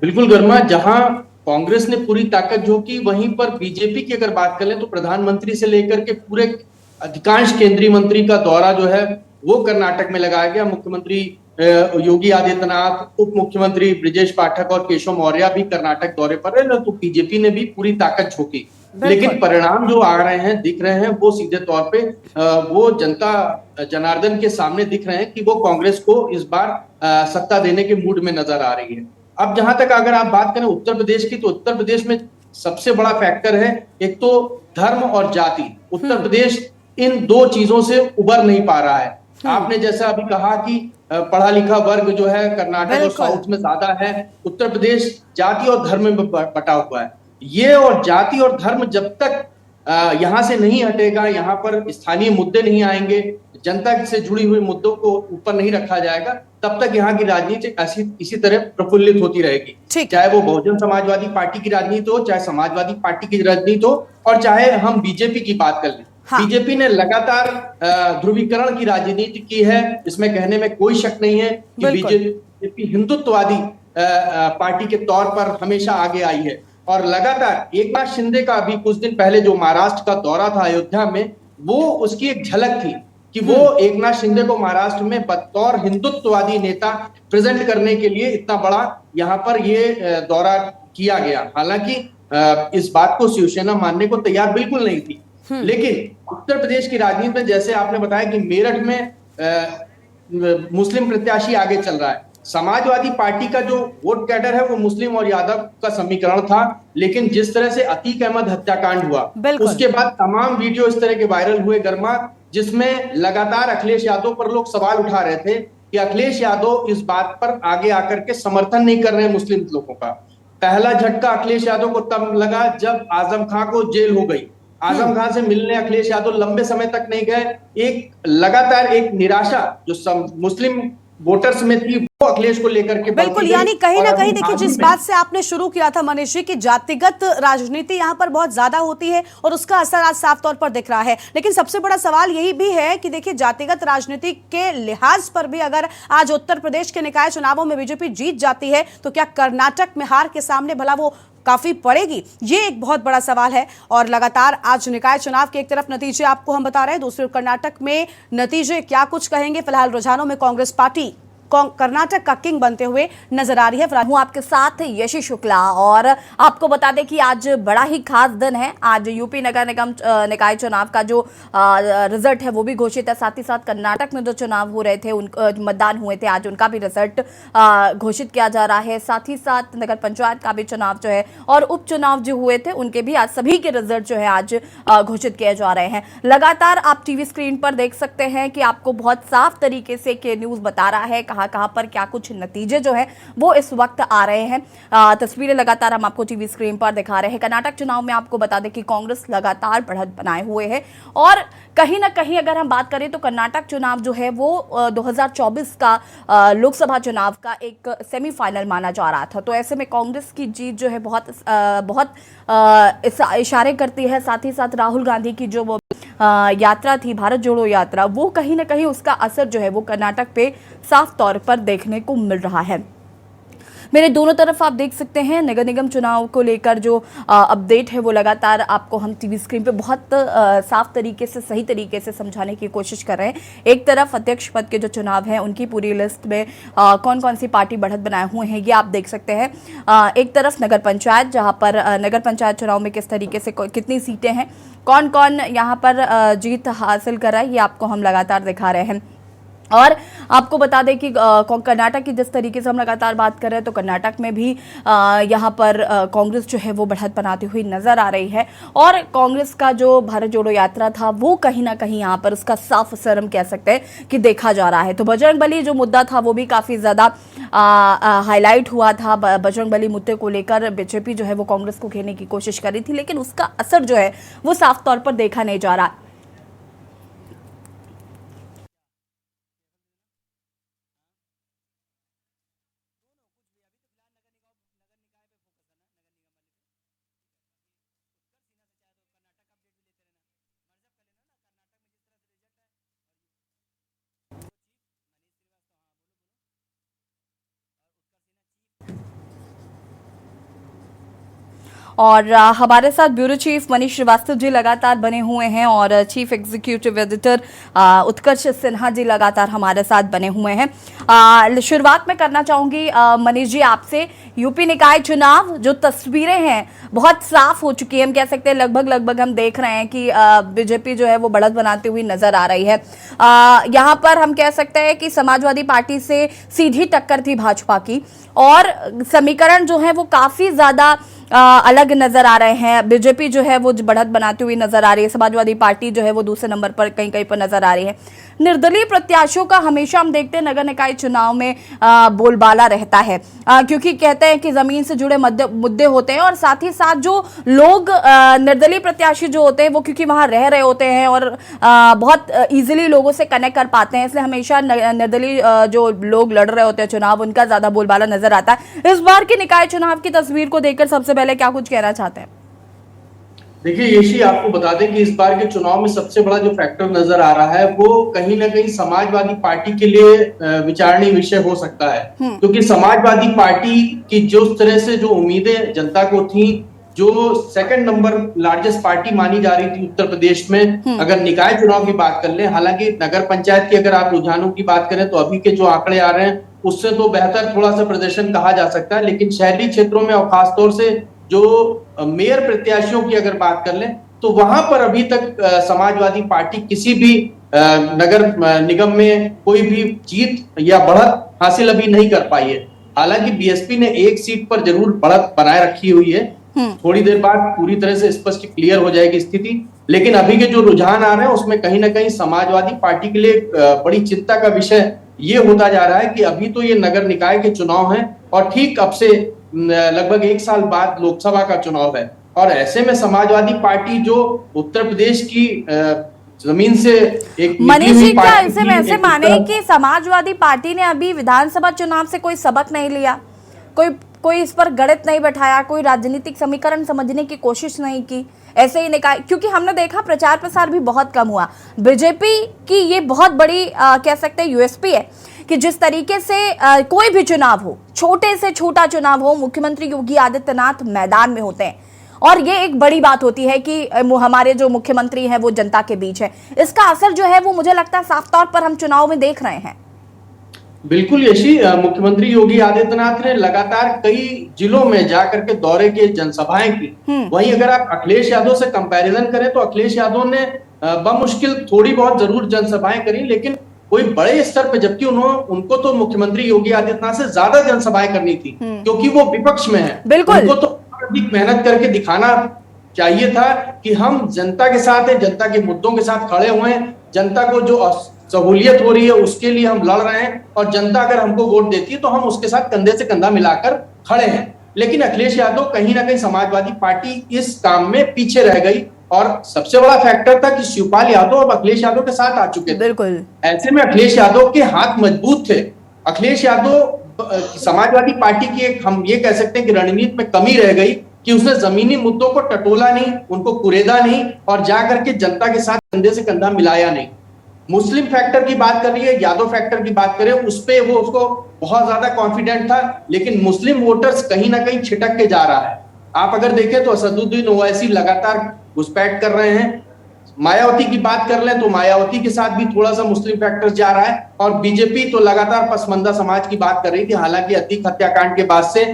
बिल्कुल गर्मा, जहां कांग्रेस ने पूरी ताकत झोंकी, वहीं पर बीजेपी की अगर बात करें तो प्रधानमंत्री से लेकर के पूरे अधिकांश केंद्रीय मंत्री का दौरा जो है वो कर्नाटक में लगाया गया। मुख्यमंत्री योगी आदित्यनाथ, उप मुख्यमंत्री ब्रिजेश पाठक और केशव मौर्य भी कर्नाटक दौरे पर रहे, तो बीजेपी ने भी पूरी ताकत झोंकी। लेकिन परिणाम जो आ रहे हैं, दिख रहे हैं, वो सीधे तौर पे वो जनता जनार्दन के सामने दिख रहे हैं कि वो कांग्रेस को इस बार सत्ता देने के मूड में नजर आ रही है। अब जहां तक अगर आप बात करें उत्तर प्रदेश की, तो उत्तर प्रदेश में सबसे बड़ा फैक्टर है एक तो धर्म और जाति। उत्तर प्रदेश इन दो चीजों से उबर नहीं पा रहा है। आपने जैसा अभी कहा कि पढ़ा लिखा वर्ग जो है कर्नाटक और साउथ में ज्यादा है, उत्तर प्रदेश जाति और धर्म में बटा हुआ है। ये और जाति और धर्म जब तक यहाँ से नहीं हटेगा, यहाँ पर स्थानीय मुद्दे नहीं आएंगे, जनता से जुड़ी हुई मुद्दों को ऊपर नहीं रखा जाएगा, तब तक यहाँ की राजनीति इसी तरह प्रफुल्लित होती रहेगी। चाहे वो बहुजन समाजवादी पार्टी की राजनीति हो, चाहे समाजवादी पार्टी की राजनीति हो, और चाहे हम बीजेपी की बात कर लें। हाँ। बीजेपी ने लगातार ध्रुवीकरण की राजनीति की है, इसमें कहने में कोई शक नहीं है कि बीजेपी हिंदुत्ववादी पार्टी के तौर पर हमेशा आगे आई है। और लगातार एकनाथ शिंदे का अभी कुछ दिन पहले जो महाराष्ट्र का दौरा था अयोध्या में, वो उसकी एक झलक थी कि वो एकनाथ शिंदे को महाराष्ट्र में बतौर हिंदुत्ववादी नेता प्रेजेंट करने के लिए इतना बड़ा यहाँ पर ये दौरा किया गया। हालांकि इस बात को शिवसेना मानने को तैयार बिल्कुल नहीं थी। लेकिन उत्तर प्रदेश की राजनीति में जैसे आपने बताया कि मेरठ में मुस्लिम प्रत्याशी आगे चल रहा है। समाजवादी पार्टी का जो वोट कैडर है वो मुस्लिम और यादव का समीकरण था, लेकिन जिस तरह से अतीक अहमद हत्याकांड हुआ उसके बाद तमाम वीडियो इस तरह के वायरल हुए गर्मा, जिसमें लगातार अखिलेश यादव पर लोग सवाल उठा रहे थे कि अखिलेश यादव इस बात पर आगे आकर के समर्थन नहीं कर रहे हैं मुस्लिम लोगों का। पहला झटका अखिलेश यादव को तब लगा जब आजम खां को जेल हो गई। आजम खां से मिलने अखिलेश यादव लंबे समय तक नहीं गए। एक लगातार एक निराशा जो मुस्लिम वोटर्स में थी वो अखिलेश को लेकर के बिल्कुल, यानी कहीं ना कहीं देखिए जिस बात से आपने शुरू किया था मनीष जी की जातिगत राजनीति यहाँ पर बहुत ज्यादा होती है और उसका असर आज साफ तौर पर दिख रहा है। लेकिन सबसे बड़ा सवाल यही भी है कि देखिए जातिगत राजनीति के लिहाज पर भी अगर आज उत्तर प्रदेश के निकाय चुनावों में बीजेपी जीत जाती है तो क्या कर्नाटक में हार के सामने भला वो काफी पड़ेगी? ये एक बहुत बड़ा सवाल है। और लगातार आज निकाय चुनाव के एक तरफ नतीजे आपको हम बता रहे हैं, दूसरी कर्नाटक में नतीजे क्या कुछ कहेंगे। फिलहाल रुझानों में कांग्रेस पार्टी कर्नाटक का किंग बनते हुए नजर आ रही है। हूं आपके साथ यशी शुक्ला और आपको बता दें कि आज बड़ा ही खास दिन है। आज यूपी नगर निगम निकाय चुनाव का जो रिजल्ट है वो भी घोषित है। साथ ही साथ कर्नाटक में जो चुनाव हो रहे थे मतदान हुए थे आज उनका भी रिजल्ट घोषित किया जा रहा है। साथ ही साथ नगर पंचायत का भी चुनाव जो है और उपचुनाव जो हुए थे उनके भी आज सभी के रिजल्ट जो है आज घोषित किए जा रहे हैं। लगातार आप टीवी स्क्रीन पर देख सकते हैं कि आपको बहुत साफ तरीके से के न्यूज बता रहा है कहां पर क्या कुछ नतीजे जो है वो इस वक्त आ रहे हैं। तस्वीरें लगातार हम आपको टीवी स्क्रीन पर दिखा रहे हैं। कर्नाटक चुनाव में आपको बता दें कि कांग्रेस लगातार बढ़त बनाए हुए है और कहीं ना कहीं अगर हम बात करें तो कर्नाटक चुनाव जो है वो 2024 का लोकसभा चुनाव का एक सेमीफाइनल माना जा रहा था। तो ऐसे में कांग्रेस की जीत जो है बहुत इशारे करती है। साथ ही साथ राहुल गांधी की जो यात्रा थी भारत जोड़ो यात्रा वो कहीं ना कहीं उसका असर जो है वो कर्नाटक पे साफ तौर पर देखने को मिल रहा है। मेरे दोनों तरफ आप देख सकते हैं नगर निगम चुनाव को लेकर जो अपडेट है वो लगातार आपको हम टीवी स्क्रीन पे बहुत साफ तरीके से सही तरीके से समझाने की कोशिश कर रहे हैं। एक तरफ अध्यक्ष पद के जो चुनाव हैं उनकी पूरी लिस्ट में कौन कौन सी पार्टी बढ़त बनाए हुए हैं ये आप देख सकते हैं। एक तरफ नगर पंचायत जहां पर नगर पंचायत चुनाव में किस तरीके से कितनी सीटें हैं कौन कौन यहाँ पर जीत हासिल कर रहा है ये आपको हम लगातार दिखा रहे हैं। और आपको बता दें कि कर्नाटक की जिस तरीके से हम लगातार बात कर रहे हैं तो कर्नाटक में भी यहाँ पर कांग्रेस जो है वो बढ़त बनाती हुई नजर आ रही है और कांग्रेस का जो भारत जोड़ो यात्रा था वो कहीं ना कहीं यहाँ पर उसका साफ असर हम कह सकते हैं कि देखा जा रहा है। तो बजरंगबली जो मुद्दा था वो भी काफ़ी ज़्यादा हाईलाइट हुआ था। बजरंगबली मुद्दे को लेकर बीजेपी जो है वो कांग्रेस को घेरने की कोशिश कर रही थी लेकिन उसका असर जो है वो साफ तौर पर देखा नहीं जा रहा। और हमारे साथ ब्यूरो चीफ मनीष श्रीवास्तव जी लगातार बने हुए हैं और चीफ एग्जीक्यूटिव एडिटर उत्कर्ष सिन्हा जी लगातार हमारे साथ बने हुए हैं। शुरुआत में करना चाहूंगी मनीष जी आपसे, यूपी निकाय चुनाव जो तस्वीरें हैं बहुत साफ हो चुकी है। हम कह सकते हैं लगभग हम देख रहे हैं कि बीजेपी जो है वो बढ़त बनाती हुई नजर आ रही है। यहाँ पर हम कह सकते हैं कि समाजवादी पार्टी से सीधी टक्कर थी भाजपा की और समीकरण जो है वो काफी ज्यादा अलग नजर आ रहे हैं। बीजेपी जो है वो बढ़त बनाती हुई नजर आ रही है, समाजवादी पार्टी जो है वो दूसरे नंबर पर कहीं पर नजर आ रही है। निर्दलीय प्रत्याशियों का हमेशा हम देखते हैं नगर निकाय चुनाव में बोलबाला रहता है क्योंकि कहते हैं कि जमीन से जुड़े मुद्दे होते हैं और साथ ही साथ जो लोग निर्दलीय प्रत्याशी जो होते हैं वो क्योंकि वहां रह रहे होते हैं और बहुत इजीली लोगों से कनेक्ट कर पाते हैं, इसलिए हमेशा निर्दलीय जो लोग लड़ रहे होते हैं चुनाव उनका ज्यादा बोलबाला नजर आता है। इस बार के निकाय चुनाव की तस्वीर को देखकर सबसे पहले क्या कुछ कहना चाहते हैं? देखिए यशी, आपको बता दें कि इस बार के चुनाव में सबसे बड़ा जो फैक्टर नजर आ रहा है वो कहीं ना कहीं समाजवादी पार्टी के लिए विचारणीय विषय हो सकता है क्योंकि समाजवादी पार्टी की जो तरह से जो उम्मीदें जनता को थी, जो सेकंड नंबर लार्जेस्ट पार्टी मानी जा रही थी उत्तर प्रदेश में अगर निकाय चुनाव की बात कर ले, हालांकि नगर पंचायत की अगर आप रुझानों की बात करें तो अभी के जो आंकड़े आ रहे हैं उससे तो बेहतर थोड़ा सा प्रदर्शन कहा जा सकता है, लेकिन शहरी क्षेत्रों में और खासतौर से जो मेयर प्रत्याशियों की अगर बात कर लें तो वहां पर अभी तक समाजवादी पार्टी किसी भी नगर निगम में कोई भी जीत या बढ़त हासिल अभी नहीं कर पाई है। हालांकि बीएसपी ने एक सीट पर जरूर बढ़त बनाए रखी हुई है, थोड़ी देर बाद पूरी तरह से स्पष्ट क्लियर हो जाएगी स्थिति, लेकिन अभी के जो रुझान आ रहे हैं उसमें कहीं ना कहीं समाजवादी पार्टी के लिए बड़ी चिंता का विषय ये होता जा रहा है कि अभी तो ये नगर निकाय के चुनाव हैं और ठीक अब से लगभग 1 साल बाद लोकसभा का चुनाव है और ऐसे में समाजवादी पार्टी जो उत्तर प्रदेश की जमीन से एक मनीष जी, क्या पार्टी इसे थी, वैसे एक माने तरफ- कि समाजवादी पार्टी ने अभी विधानसभा चुनाव से कोई सबक नहीं लिया, कोई इस पर गणित नहीं बैठाया, कोई राजनीतिक समीकरण समझने की कोशिश नहीं की, ऐसे ही निकाय? क्योंकि हमने देखा प्रचार प्रसार भी बहुत कम हुआ। बीजेपी की ये बहुत बड़ी कह सकते हैं यूएसपी है कि जिस तरीके से कोई भी चुनाव हो, छोटे से छोटा चुनाव हो, मुख्यमंत्री योगी आदित्यनाथ मैदान में होते हैं और ये एक बड़ी बात होती है कि हमारे जो मुख्यमंत्री हैं वो जनता के बीच है। इसका असर जो है वो मुझे लगता है साफ तौर पर हम चुनाव में देख रहे हैं। बिल्कुल यशी, मुख्यमंत्री योगी आदित्यनाथ ने लगातार कई जिलों में जाकर के दौरे के जनसभाएं की। वहीं अगर आप अखिलेश यादव से कंपैरिजन करें तो अखिलेश यादव ने बमुश्किल थोड़ी बहुत जरूर जनसभाएं करी, लेकिन कोई बड़े स्तर पे, जबकि उनको तो मुख्यमंत्री योगी आदित्यनाथ से ज्यादा जनसभाएं करनी थी क्योंकि वो विपक्ष में है। बिल्कुल। उनको तो अधिक मेहनत करके दिखाना चाहिए था कि हम जनता के साथ हैं, जनता के मुद्दों के साथ खड़े हुए हैं, जनता को जो सहूलियत हो रही है उसके लिए हम लड़ रहे हैं और जनता अगर हमको वोट देती है तो हम उसके साथ कंधे से कंधा मिलाकर खड़े हैं। लेकिन अखिलेश यादव कहीं ना कहीं समाजवादी पार्टी इस काम में पीछे रह गई और सबसे बड़ा फैक्टर था कि शिवपाल यादव अब अखिलेश यादव के साथ आ चुके थे। बिल्कुल। ऐसे में अखिलेश यादव के हाथ मजबूत थे। अखिलेश यादव समाजवादी पार्टी की एक, हम ये कह सकते हैं कि रणनीति में कमी रह गई कि उसने जमीनी मुद्दों को टटोला नहीं, उनको कुरेदा नहीं और जाकर के जनता के साथ कंधे से कंधा मिलाया नहीं। मुस्लिम फैक्टर की बात कर रही है, यादव फैक्टर की बात करें, उस पे वो उसको बहुत ज्यादा कॉन्फिडेंट था, लेकिन मुस्लिम वोटर्स कहीं ना कहीं छिटक के जा रहा है। आप अगर देखें तो असदुद्दीन ओवैसी लगातार घुसपैठ कर रहे हैं। मायावती की बात कर लें तो मायावती के साथ भी थोड़ा सा मुस्लिम फैक्टर जा रहा है और बीजेपी तो लगातार पसमंदा समाज की बात कर रही थी। हालांकि अतीक हत्याकांड के बाद से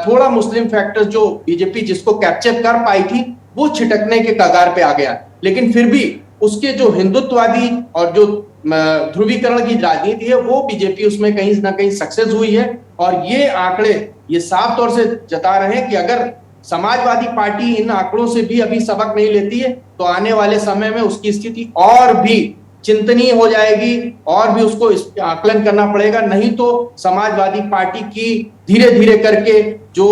थोड़ा मुस्लिम फैक्टर जो बीजेपी जिसको कैप्चर कर पाई थी वो छिटकने के कगार पे आ गया, लेकिन फिर भी उसके जो हिंदुत्ववादी और जो ध्रुवीकरण की राजनीति है वो बीजेपी उसमें कहीं ना कहीं सक्सेस हुई है। और ये आंकड़े ये साफ तौर से जता रहे हैं कि अगर समाजवादी पार्टी इन आंकड़ों से भी अभी सबक नहीं लेती है तो आने वाले समय में उसकी स्थिति और भी चिंतनीय हो जाएगी और भी उसको आकलन करना पड़ेगा। नहीं तो समाजवादी पार्टी की धीरे धीरे करके जो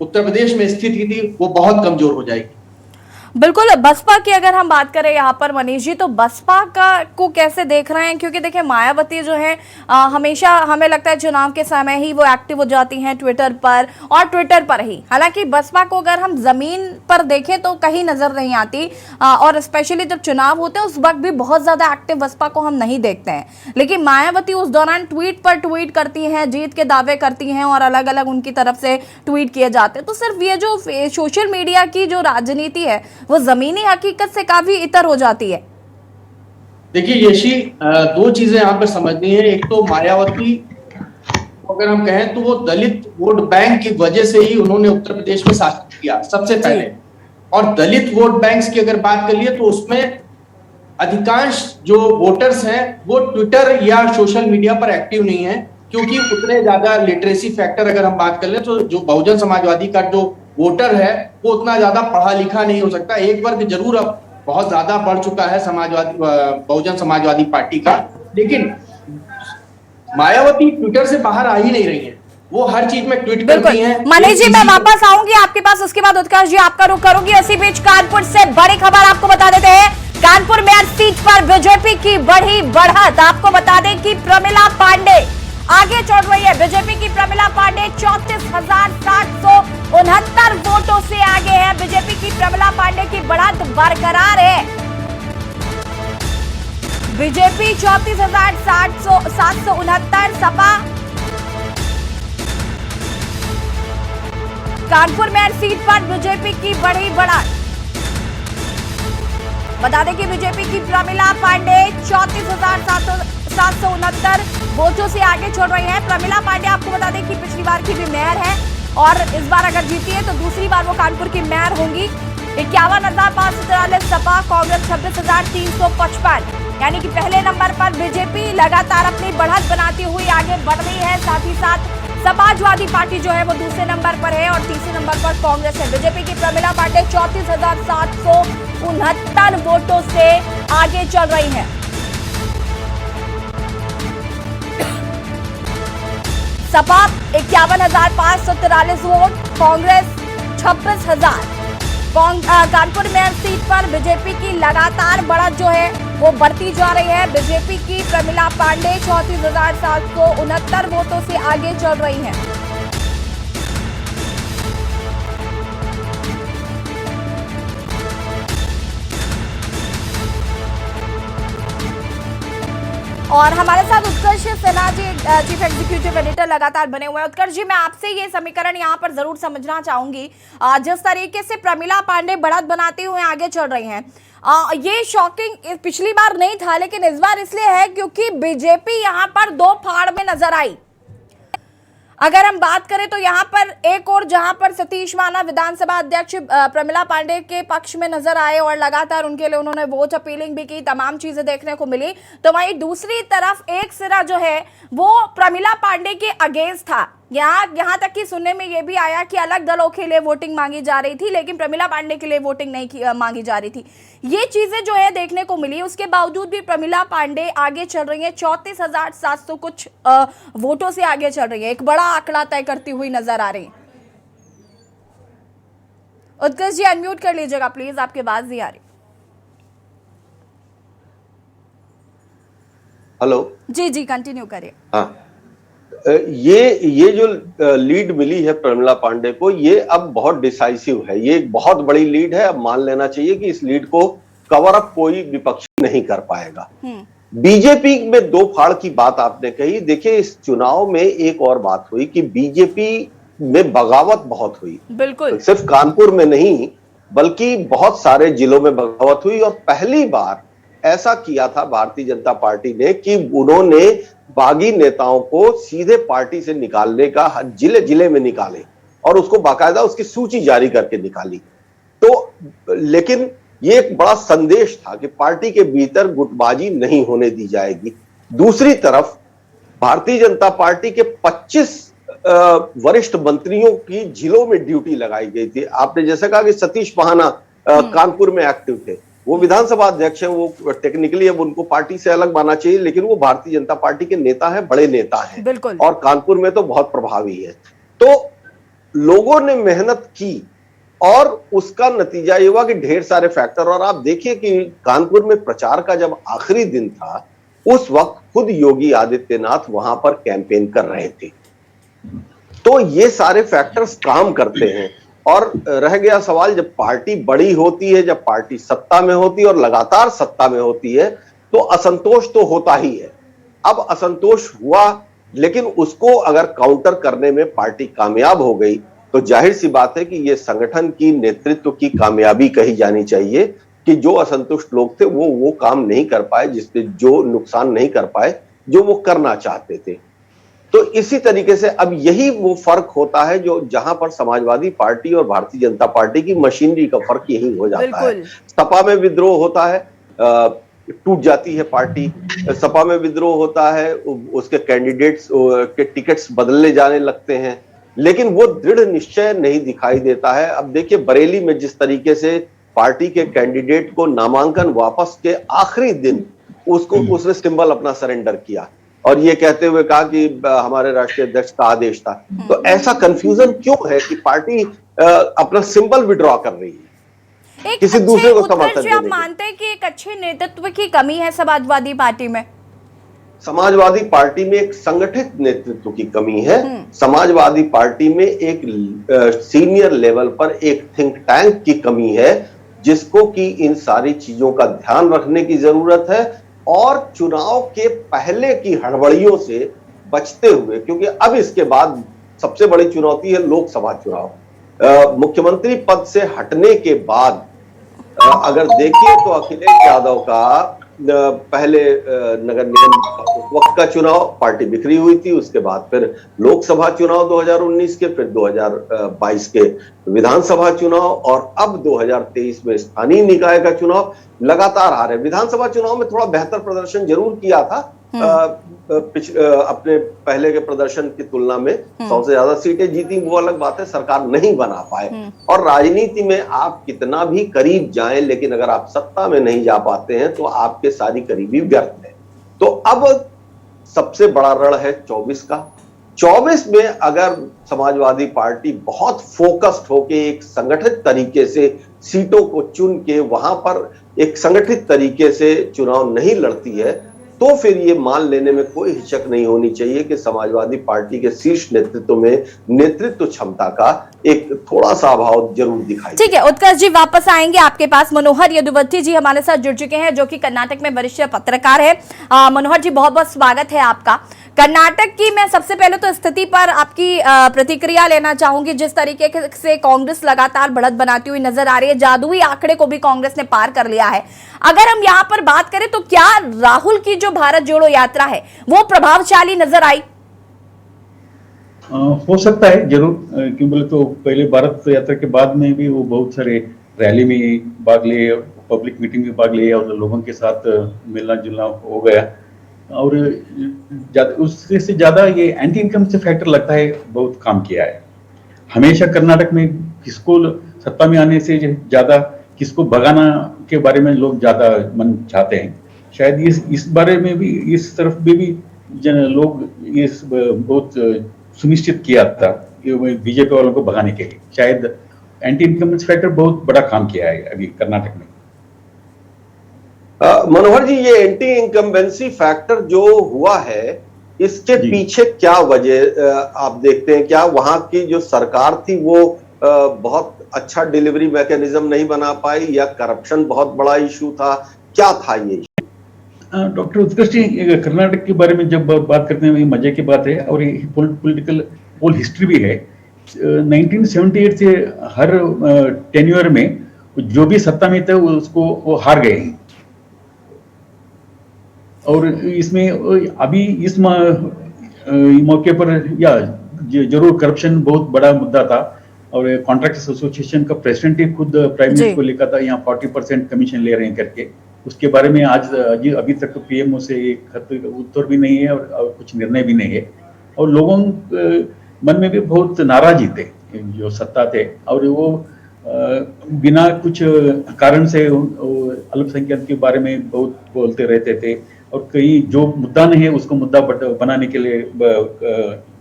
उत्तर प्रदेश में स्थिति थी वो बहुत कमजोर हो जाएगी। बिल्कुल। बसपा की अगर हम बात करें यहाँ पर मनीष जी, तो बसपा को कैसे देख रहे हैं? क्योंकि देखिए मायावती जो है हमेशा हमें लगता है चुनाव के समय ही वो एक्टिव हो जाती हैं ट्विटर पर और ट्विटर पर ही। हालांकि बसपा को अगर हम जमीन पर देखें तो कहीं नजर नहीं आती और स्पेशली जब चुनाव होते हैं उस वक्त भी बहुत ज्यादा एक्टिव बसपा को हम नहीं देखते हैं। लेकिन मायावती उस दौरान ट्वीट पर ट्वीट करती हैं, जीत के दावे करती हैं और अलग अलग उनकी तरफ से ट्वीट किए जाते हैं। तो सिर्फ ये जो सोशल मीडिया की जो राजनीति है वो जमीनी हकीकत से काफी इतर हो जाती है। देखिए यशी, दो चीजें यहाँ पर समझनी है। एक तो मायावती अगर हम कहें तो वो दलित वोट बैंक की वजह से ही उन्होंने उत्तर प्रदेश में शासन किया सबसे पहले। और दलित वोट बैंक्स की अगर बात कर लिए तो उसमें अधिकांश जो वोटर्स हैं वो ट्विटर या सोशल मीडिया पर एक्टिव नहीं है, क्योंकि उतने ज्यादा लिटरेसी फैक्टर अगर हम बात कर ले तो जो बहुजन समाजवादी का जो वोटर है वो उतना ज्यादा पढ़ा लिखा नहीं हो सकता। एक वर्ग जरूर अब बहुत ज्यादा बढ़ चुका है समाजवादी बहुजन समाजवादी पार्टी का, लेकिन मायावती ट्विटर से बाहर आ ही नहीं रही है। वो हर चीज में ट्वीट करती हैं। मनीष जी, मैं वापस आऊंगी आपके पास, उसके बाद उत्कर्ष जी आपका रुख करूंगी। इसी बीच कानपुर से बड़ी खबर आपको बता देते हैं। कानपुर मेयर सीट पर बीजेपी की बढ़ी बढ़त। आपको बता दें कि प्रमिला पांडे आगे चढ़ रही है। बीजेपी की प्रमिला पांडे 34,769 वोटों से आगे है। बीजेपी की प्रमिला पांडे की बढ़त बरकरार है। BJP 34,769, Sapa Kanpur mayor seat पर बीजेपी की बढ़ी बढ़त। बता दें कि बीजेपी की प्रमिला पांडे 34,769 वोटों से आगे छोड़ रही हैं। प्रमिला पांडे आपको बता दें कि पिछली बार की भी मेयर है और इस बार अगर जीती है तो दूसरी बार वो कानपुर की मेयर होंगी। 51,543, सपा कांग्रेस 26,355, यानी कि पहले नंबर पर बीजेपी लगातार अपनी बढ़त बनाती हुई आगे बढ़ रही है। साथ ही साथ समाजवादी पार्टी जो है वो दूसरे नंबर पर है और तीसरे नंबर पर कांग्रेस है। बीजेपी की प्रमिला पांडे 34,769 वोटों से आगे चल रही हैं। Sapa 51,543 vote, Congress 26,000। Kanpur mayor seat पर बीजेपी की लगातार बढ़त जो है वो बढ़ती जा रही है। बीजेपी की प्रमिला पांडे 34,769 वोटों से आगे चल रही हैं। और हमारे साथ उत्कर्ष Sinha ji, chief executive editor लगातार बने हुए हैं। उत्कर्ष जी, मैं आपसे ये समीकरण यहाँ पर जरूर समझना चाहूंगी। जिस तरीके से प्रमिला पांडे बढ़त बनाते हुए आगे चल रही हैं, ये शॉकिंग पिछली बार नहीं था, लेकिन इस बार इसलिए है क्योंकि बीजेपी यहाँ पर दो फाड़ में नजर आई। अगर हम बात करें तो यहाँ पर एक और जहां पर सतीश महाना विधानसभा अध्यक्ष प्रमिला पांडे के पक्ष में नजर आए और लगातार उनके लिए उन्होंने वोट अपीलिंग भी की, तमाम चीजें देखने को मिली, तो वहीं दूसरी तरफ एक सिरा जो है वो प्रमिला पांडे के अगेंस्ट था। यहाँ तक कि सुनने में ये भी आया कि अलग दलों के लिए वोटिंग मांगी जा रही थी, लेकिन प्रमिला पांडे के लिए वोटिंग नहीं मांगी जा रही थी। ये चीजें जो है देखने को मिली। उसके बावजूद भी प्रमिला पांडे आगे चल रही है, 34,700 कुछ वोटों से आगे चल रही है, एक बड़ा आंकड़ा तय करती हुई नजर आ रही है। उत्कर्ष जी, अनम्यूट कर लीजिएगा प्लीज, आपकी आवाज नहीं आ रही। हेलो जी जी, कंटिन्यू करिए। हाँ, ये जो लीड मिली है प्रमिला पांडे को, ये अब बहुत डिसाइसिव है, ये एक बहुत बड़ी लीड है। अब मान लेना चाहिए कि इस लीड को कवर अप कोई विपक्षी नहीं कर पाएगा। बीजेपी में दो फाड़ की बात आपने कही। देखिए, इस चुनाव में एक और बात हुई कि बीजेपी में बगावत बहुत हुई। बिल्कुल, सिर्फ कानपुर में नहीं बल्कि बहुत सारे जिलों में बगावत हुई, और पहली बार ऐसा किया था भारतीय जनता पार्टी ने कि उन्होंने बागी नेताओं को सीधे पार्टी से निकालने का, जिले जिले में निकाले और उसको बाकायदा उसकी सूची जारी करके निकाली। तो लेकिन ये एक बड़ा संदेश था कि पार्टी के भीतर गुटबाजी नहीं होने दी जाएगी। दूसरी तरफ भारतीय जनता पार्टी के 25 वरिष्ठ मंत्रियों की जिलों में ड्यूटी लगाई गई थी। आपने जैसा कहा कि सतीश महाना कानपुर में एक्टिव थे, वो विधानसभा अध्यक्ष हैं, वो टेक्निकली अब उनको पार्टी से अलग मानना चाहिए, लेकिन वो भारतीय जनता पार्टी के नेता हैं, बड़े नेता हैं। बिल्कुल। और कानपुर में तो बहुत प्रभावी है। तो लोगों ने मेहनत की और उसका नतीजा ये हुआ कि ढेर सारे फैक्टर। और आप देखिए कि कानपुर में प्रचार का जब आखिरी दिन था, उस वक्त खुद योगी आदित्यनाथ वहां पर कैंपेन कर रहे थे। तो ये सारे फैक्टर्स काम करते हैं। और रह गया सवाल, जब पार्टी बड़ी होती है, जब पार्टी सत्ता में होती है और लगातार सत्ता में होती है, तो असंतोष तो होता ही है। अब असंतोष हुआ, लेकिन उसको अगर काउंटर करने में पार्टी कामयाब हो गई तो जाहिर सी बात है कि ये संगठन की नेतृत्व की कामयाबी कही जानी चाहिए कि जो असंतुष्ट लोग थे वो काम नहीं कर पाए, जिससे जो नुकसान नहीं कर पाए जो वो करना चाहते थे। तो इसी तरीके से अब यही वो फर्क होता है जो जहां पर समाजवादी पार्टी और भारतीय जनता पार्टी की मशीनरी का फर्क यही हो जाता है। सपा में विद्रोह होता है, टूट जाती है पार्टी, सपा में विद्रोह होता है, उसके कैंडिडेट्स के टिकट्स बदलने जाने लगते हैं, लेकिन वो दृढ़ निश्चय नहीं दिखाई देता है। अब देखिए बरेली में जिस तरीके से पार्टी के कैंडिडेट को नामांकन वापस के आखिरी दिन उसने सिंबल अपना सरेंडर किया और ये कहते हुए कहा कि हमारे राष्ट्रीय अध्यक्ष का आदेश था। तो ऐसा कंफ्यूजन क्यों है कि पार्टी अपना सिंबल विड्रॉ कर रही है, किसी दूसरे को समर्थन देने की। मानते हैं कि एक अच्छे नेतृत्व की कमी है समाजवादी पार्टी में? समाजवादी पार्टी में एक संगठित नेतृत्व की कमी है। समाजवादी पार्टी में एक सीनियर लेवल पर एक थिंक टैंक की कमी है, जिसको कि इन सारी चीजों का ध्यान रखने की जरूरत है और चुनाव के पहले की हड़बड़ियों से बचते हुए, क्योंकि अब इसके बाद सबसे बड़ी चुनौती है लोकसभा चुनाव। मुख्यमंत्री पद से हटने के बाद अगर देखिए तो अखिलेश यादव का पहले नगर निगम वक्त का चुनाव पार्टी बिखरी हुई थी, उसके बाद फिर लोकसभा चुनाव 2019 के, फिर 2022 के विधानसभा चुनाव और अब 2023 में स्थानीय निकाय का चुनाव लगातार आ रहे। विधानसभा चुनाव में थोड़ा बेहतर प्रदर्शन जरूर किया था अपने पहले के प्रदर्शन की तुलना में, 100 से ज्यादा सीटें जीती, वो अलग बात है, सरकार नहीं बना पाए। और राजनीति में आप कितना भी करीब जाएं, लेकिन अगर आप सत्ता में नहीं जा पाते हैं तो आपके सारी करीबी व्यर्थ है। तो अब सबसे बड़ा रण है 24 का, 24 में अगर समाजवादी पार्टी बहुत फोकस्ड होके एक संगठित तरीके से सीटों को चुन के वहां पर एक संगठित तरीके से चुनाव नहीं लड़ती है, तो फिर ये मान लेने में कोई हिचक नहीं होनी चाहिए कि समाजवादी पार्टी के शीर्ष नेतृत्व में नेतृत्व क्षमता का एक थोड़ा सा अभाव जरूर दिखाई। ठीक है उत्कर्ष जी, वापस आएंगे आपके पास। मनोहर यदुवंशी जी हमारे साथ जुड़ चुके हैं, जो कि कर्नाटक में वरिष्ठ पत्रकार है। मनोहर जी, बहुत बहुत स्वागत है आपका। कर्नाटक की मैं सबसे पहले तो स्थिति पर आपकी प्रतिक्रिया लेना चाहूंगी। जिस तरीके से कांग्रेस लगातार बढ़त बनाती हुई नजर आ रही है, जादुई आंकड़े को भी कांग्रेस ने पार कर लिया है। अगर हम यहाँ पर बात करें तो क्या राहुल की जो भारत जोड़ो यात्रा है वो प्रभावशाली नजर आई? हो सकता है जरूर, क्यों बोले तो पहले भारत यात्रा के बाद में भी वो बहुत सारे रैली में भाग लिए, पब्लिक मीटिंग में भाग लिए और लोगों के साथ मिलना जुलना हो गया। और उससे से ज्यादा ये एंटी इनकम से फैक्टर लगता है बहुत काम किया है। हमेशा कर्नाटक में किसको सत्ता में आने से ज्यादा किसको भगाना के बारे में लोग ज्यादा मन चाहते हैं। शायद इस बारे में भी, इस तरफ भी लोग इस बहुत सुनिश्चित किया था बीजेपी वालों को भगाने के लिए। शायद एंटी इनकम फैक्टर बहुत बड़ा काम किया है अभी कर्नाटक में। मनोहर जी, ये एंटी इनकम्बेंसी फैक्टर जो हुआ है, इसके पीछे क्या वजह आप देखते हैं? क्या वहां की जो सरकार थी वो बहुत अच्छा डिलीवरी मैकेनिज्म नहीं बना पाई, या करप्शन बहुत बड़ा इशू था? क्या था ये इशू? डॉक्टर उत्कर्ष जी, कर्नाटक के बारे में जब बात करते हैं मजे की बात है, और ये पॉलिटिकल पोल हिस्ट्री भी है। 1978 से हर टेन्योर में जो भी सत्ता में थे उसको वो हार गए हैं। और इसमें अभी इस मौके पर या जरूर करप्शन बहुत बड़ा मुद्दा था। और कॉन्ट्रैक्टर्स एसोसिएशन का प्रेसिडेंट ही खुद प्राइम मिनिस्टर को लिखा था यहाँ 40% कमीशन ले रहे हैं करके। उसके बारे में आज अभी तक पीएमओ से एक खत उत्तर भी नहीं है और कुछ निर्णय भी नहीं है। और लोगों मन में भी बहुत नाराजी थे जो सत्ता थे, और वो बिना कुछ कारण से अल्पसंख्यक के बारे में बहुत बोलते रहते थे, और कहीं जो मुद्दा नहीं है उसको मुद्दा बनाने के लिए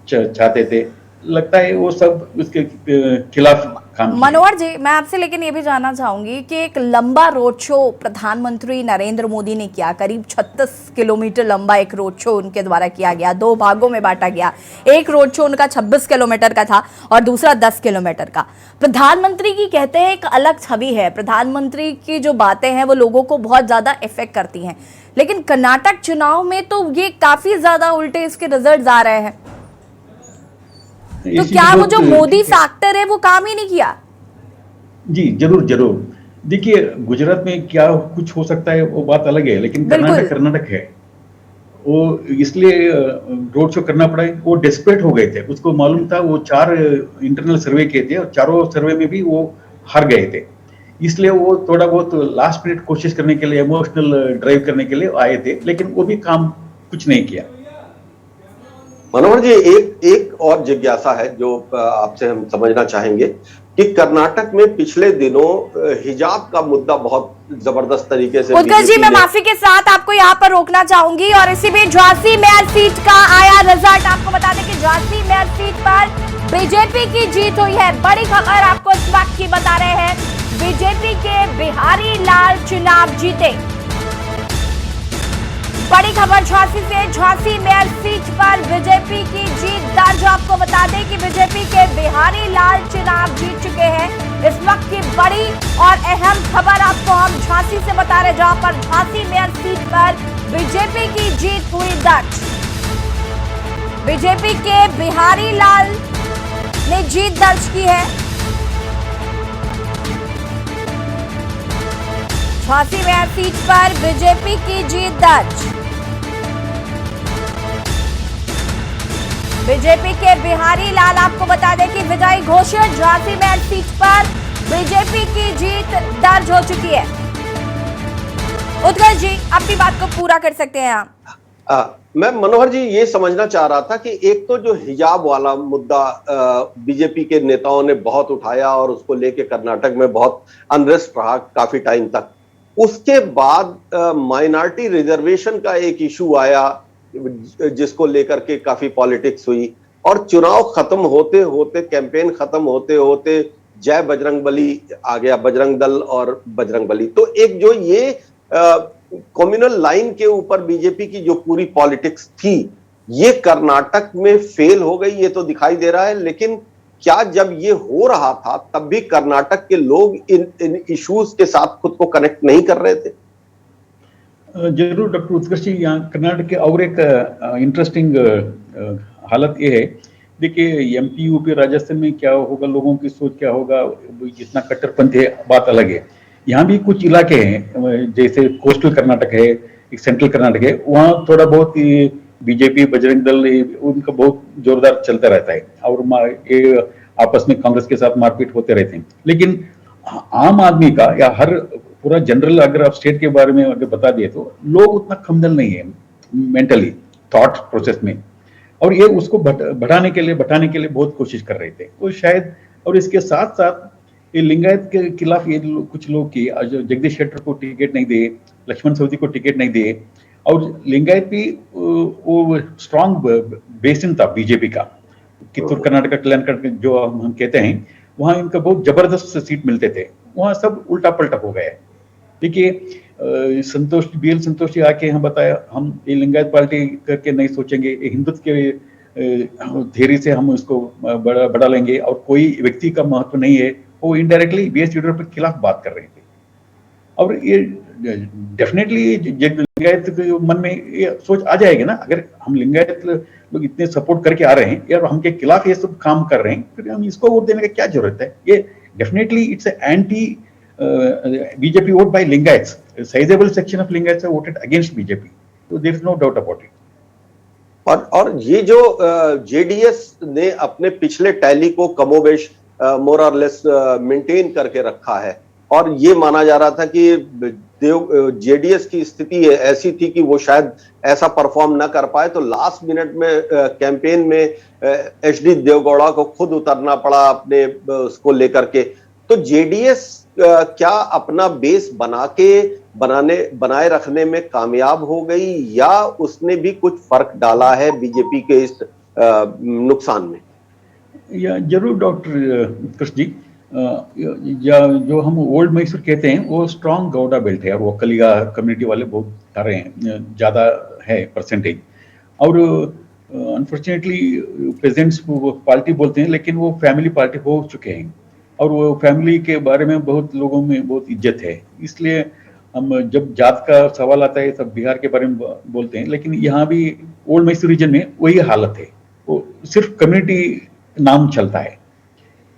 चाहते थे। लगता है वो सब उसके खिलाफ काम। मनोहर जी, मैं आपसे लेकिन ये भी जानना चाहूंगी कि एक लंबा रोड शो प्रधानमंत्री नरेंद्र मोदी ने किया, करीब 36 किलोमीटर लंबा एक रोड शो उनके द्वारा किया गया, 2 भागों में बांटा गया। एक रोड शो उनका 26 किलोमीटर का था और दूसरा 10 किलोमीटर का। प्रधानमंत्री की कहते हैं एक अलग छवि है, प्रधानमंत्री की जो बातें हैं वो लोगों को बहुत ज्यादा इफेक्ट करती हैं, लेकिन कर्नाटक चुनाव में तो ये काफी ज्यादा उल्टे इसके रिजल्ट आ रहे हैं। तो क्या वो जो मोदी फैक्टर है वो काम ही नहीं किया? जी जरूर जरूर। देखिए, गुजरात में क्या कुछ हो सकता है वो बात अलग है, लेकिन कर्नाटक है, वो इसलिए रोड शो करना पड़ा है। वो डेस्परेट हो गए थे, उसको मालूम था। वो 4 इंटरनल सर्वे किए थे और चारों सर्वे में भी वो हार गए थे, इसलिए वो थोड़ा बहुत लास्ट मिनट कोशिश करने के लिए, इमोशनल ड्राइव करने के लिए आए थे, लेकिन वो भी काम कुछ नहीं किया। मनोहर जी, एक और जिज्ञासा है जो आपसे हम समझना चाहेंगे कि कर्नाटक में पिछले दिनों हिजाब का मुद्दा बहुत जबरदस्त तरीके से। उत्कर्ष जी, मैं माफी के साथ आपको यहाँ पर रोकना चाहूंगी, और इसी बीच झांसी मेयर सीट का आया रिजल्ट। आपको बता दें कि झांसी मेयर सीट पर बीजेपी की जीत हुई है। बड़ी खबर आपको इस वक्त की बता रहे हैं, बीजेपी के बिहारी लाल चुनाव जीते। बड़ी खबर झांसी से, झांसी मेयर सीट पर बीजेपी की जीत दर्ज। आपको बता दें कि बीजेपी के बिहारी लाल चुनाव जीत चुके हैं। इस वक्त की बड़ी और अहम खबर आपको हम झांसी से बता रहे, जहां पर झांसी मेयर सीट पर बीजेपी की जीत हुई दर्ज। बीजेपी के बिहारी लाल ने जीत दर्ज की है। झांसी मेयर सीट पर बीजेपी की जीत दर्ज। बीजेपी के बिहारी लाल, आपको बता दें कि विजयी घोषित। झांसी मेयर सीट पर बीजेपी की जीत दर्ज हो चुकी है। उत्कर्ष जी, अपनी बात को पूरा कर सकते हैं आप। मैं मनोहर जी ये समझना चाह रहा था कि एक तो जो हिजाब वाला मुद्दा बीजेपी के नेताओं ने बहुत उठाया और उसको लेके कर्नाटक में बहुत अनरेस्ट रहा काफी टाइम तक। उसके बाद माइनॉरिटी रिजर्वेशन का एक इशू आया जिसको लेकर के काफी पॉलिटिक्स हुई। और चुनाव खत्म होते होते, कैंपेन खत्म होते होते जय बजरंगबली आ गया, बजरंग दल और बजरंगबली। तो एक जो ये कम्युनल लाइन के ऊपर बीजेपी की जो पूरी पॉलिटिक्स थी, ये कर्नाटक में फेल हो गई, ये तो दिखाई दे रहा है। लेकिन क्या जब ये हो रहा था तब भी कर्नाटक के लोग इन इश्यूज के साथ खुद को कनेक्ट नहीं कर रहे थे? जरूर डॉक्टर उत्कर्ष जी, यहाँ कर्नाटक के और एक इंटरेस्टिंग हालत ये है। देखिए एमपी यूपी राजस्थान में क्या होगा, लोगों की सोच क्या होगा, जितना कट्टरपंथी है बात अलग है। यहाँ भी कुछ इलाके हैं जैसे कोस्टल कर्नाटक है, एक सेंट्रल कर्नाटक है, वहाँ थोड़ा बहुत बीजेपी बजरंग दल उनका बहुत जोरदार चलता रहता है और ये आपस में कांग्रेस के साथ मारपीट होते रहते हैं। लेकिन आम आदमी का या हर पूरा जनरल अगर आप स्टेट के बारे में अगर बता दिए तो लोग उतना खमदल नहीं है मेंटली थॉट प्रोसेस में, और ये उसको बढ़ाने के लिए बहुत कोशिश कर रहे थे वो शायद। और इसके साथ साथ ये लिंगायत के खिलाफ ये कुछ लोग की जगदीश शेट्टर को टिकट नहीं दिए, लक्ष्मण सवदी को टिकट नहीं दिए, और लिंगायत भी वो स्ट्रॉन्ग बेसिन था बीजेपी का, कित्तूर कर्नाटक कल्याण कर्नाटक जो हम कहते हैं, वहां इनका बहुत जबरदस्त सीट मिलते थे, वहां सब उल्टा पलटा हो गया। देखिए संतोष जी आके हम बताया हम ये लिंगायत पार्टी करके नहीं सोचेंगे, हिंदुत्व के थियरी से हम उसको बढ़ा लेंगे और कोई व्यक्ति का महत्व नहीं है, वो इनडायरेक्टली बीएस येडियुरप्पा के खिलाफ बात कर रहे थे। और ये डेफिनेटली लिंगायत के मन में ये सोच आ जाएगी ना, अगर हम लिंगायत लोग इतने सपोर्ट करके आ रहे हैं यार, हमके खिलाफ ये सब काम कर रहे हैं, फिर हम इसको वोट देने का क्या जरूरत है? ये definitely it's anti BJP vote by Lingayats, sizeable section of Lingayats voted against BJP, तो there is no doubt about it. और ये जो जेडीएस ने अपने पिछले टैली को कमोबेश मोर और लेस मेंटेन करके रखा है, और ये माना जा रहा था कि जेडीएस की स्थिति ऐसी थी कि वो शायद ऐसा परफॉर्म ना कर पाए, तो लास्ट मिनट में कैंपेन में एचडी देवगौड़ा को खुद उतरना पड़ा अपने उसको लेकर के। तो जेडीएस क्या अपना बेस बनाए रखने में कामयाब हो गई, या उसने भी कुछ फर्क डाला है बीजेपी के इस नुकसान में? या जरूर डॉक्टर कृष्ण जी, जो हम ओल्ड मैसूर कहते हैं वो स्ट्रॉन्ग गौड़ा बेल्ट है, और वो कलिगा कम्युनिटी वाले बहुत सारे हैं, ज्यादा है परसेंटेज। और अनफॉर्चुनेटली प्रेजेंट्स पार्टी बोलते हैं, लेकिन वो फैमिली पार्टी हो चुके हैं, और वो फैमिली के बारे में बहुत लोगों में बहुत इज्जत है। इसलिए हम जब जात का सवाल आता है सब बिहार के बारे में बोलते हैं, लेकिन यहाँ भी ओल्ड मैसूर रीजन में वही हालत है, वो सिर्फ कम्युनिटी नाम चलता है।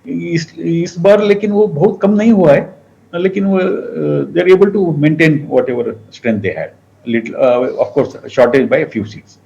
इस बार लेकिन वो बहुत कम नहीं हुआ है, लेकिन वो they are able to maintain whatever strength they had, little of course shortage by a few seats.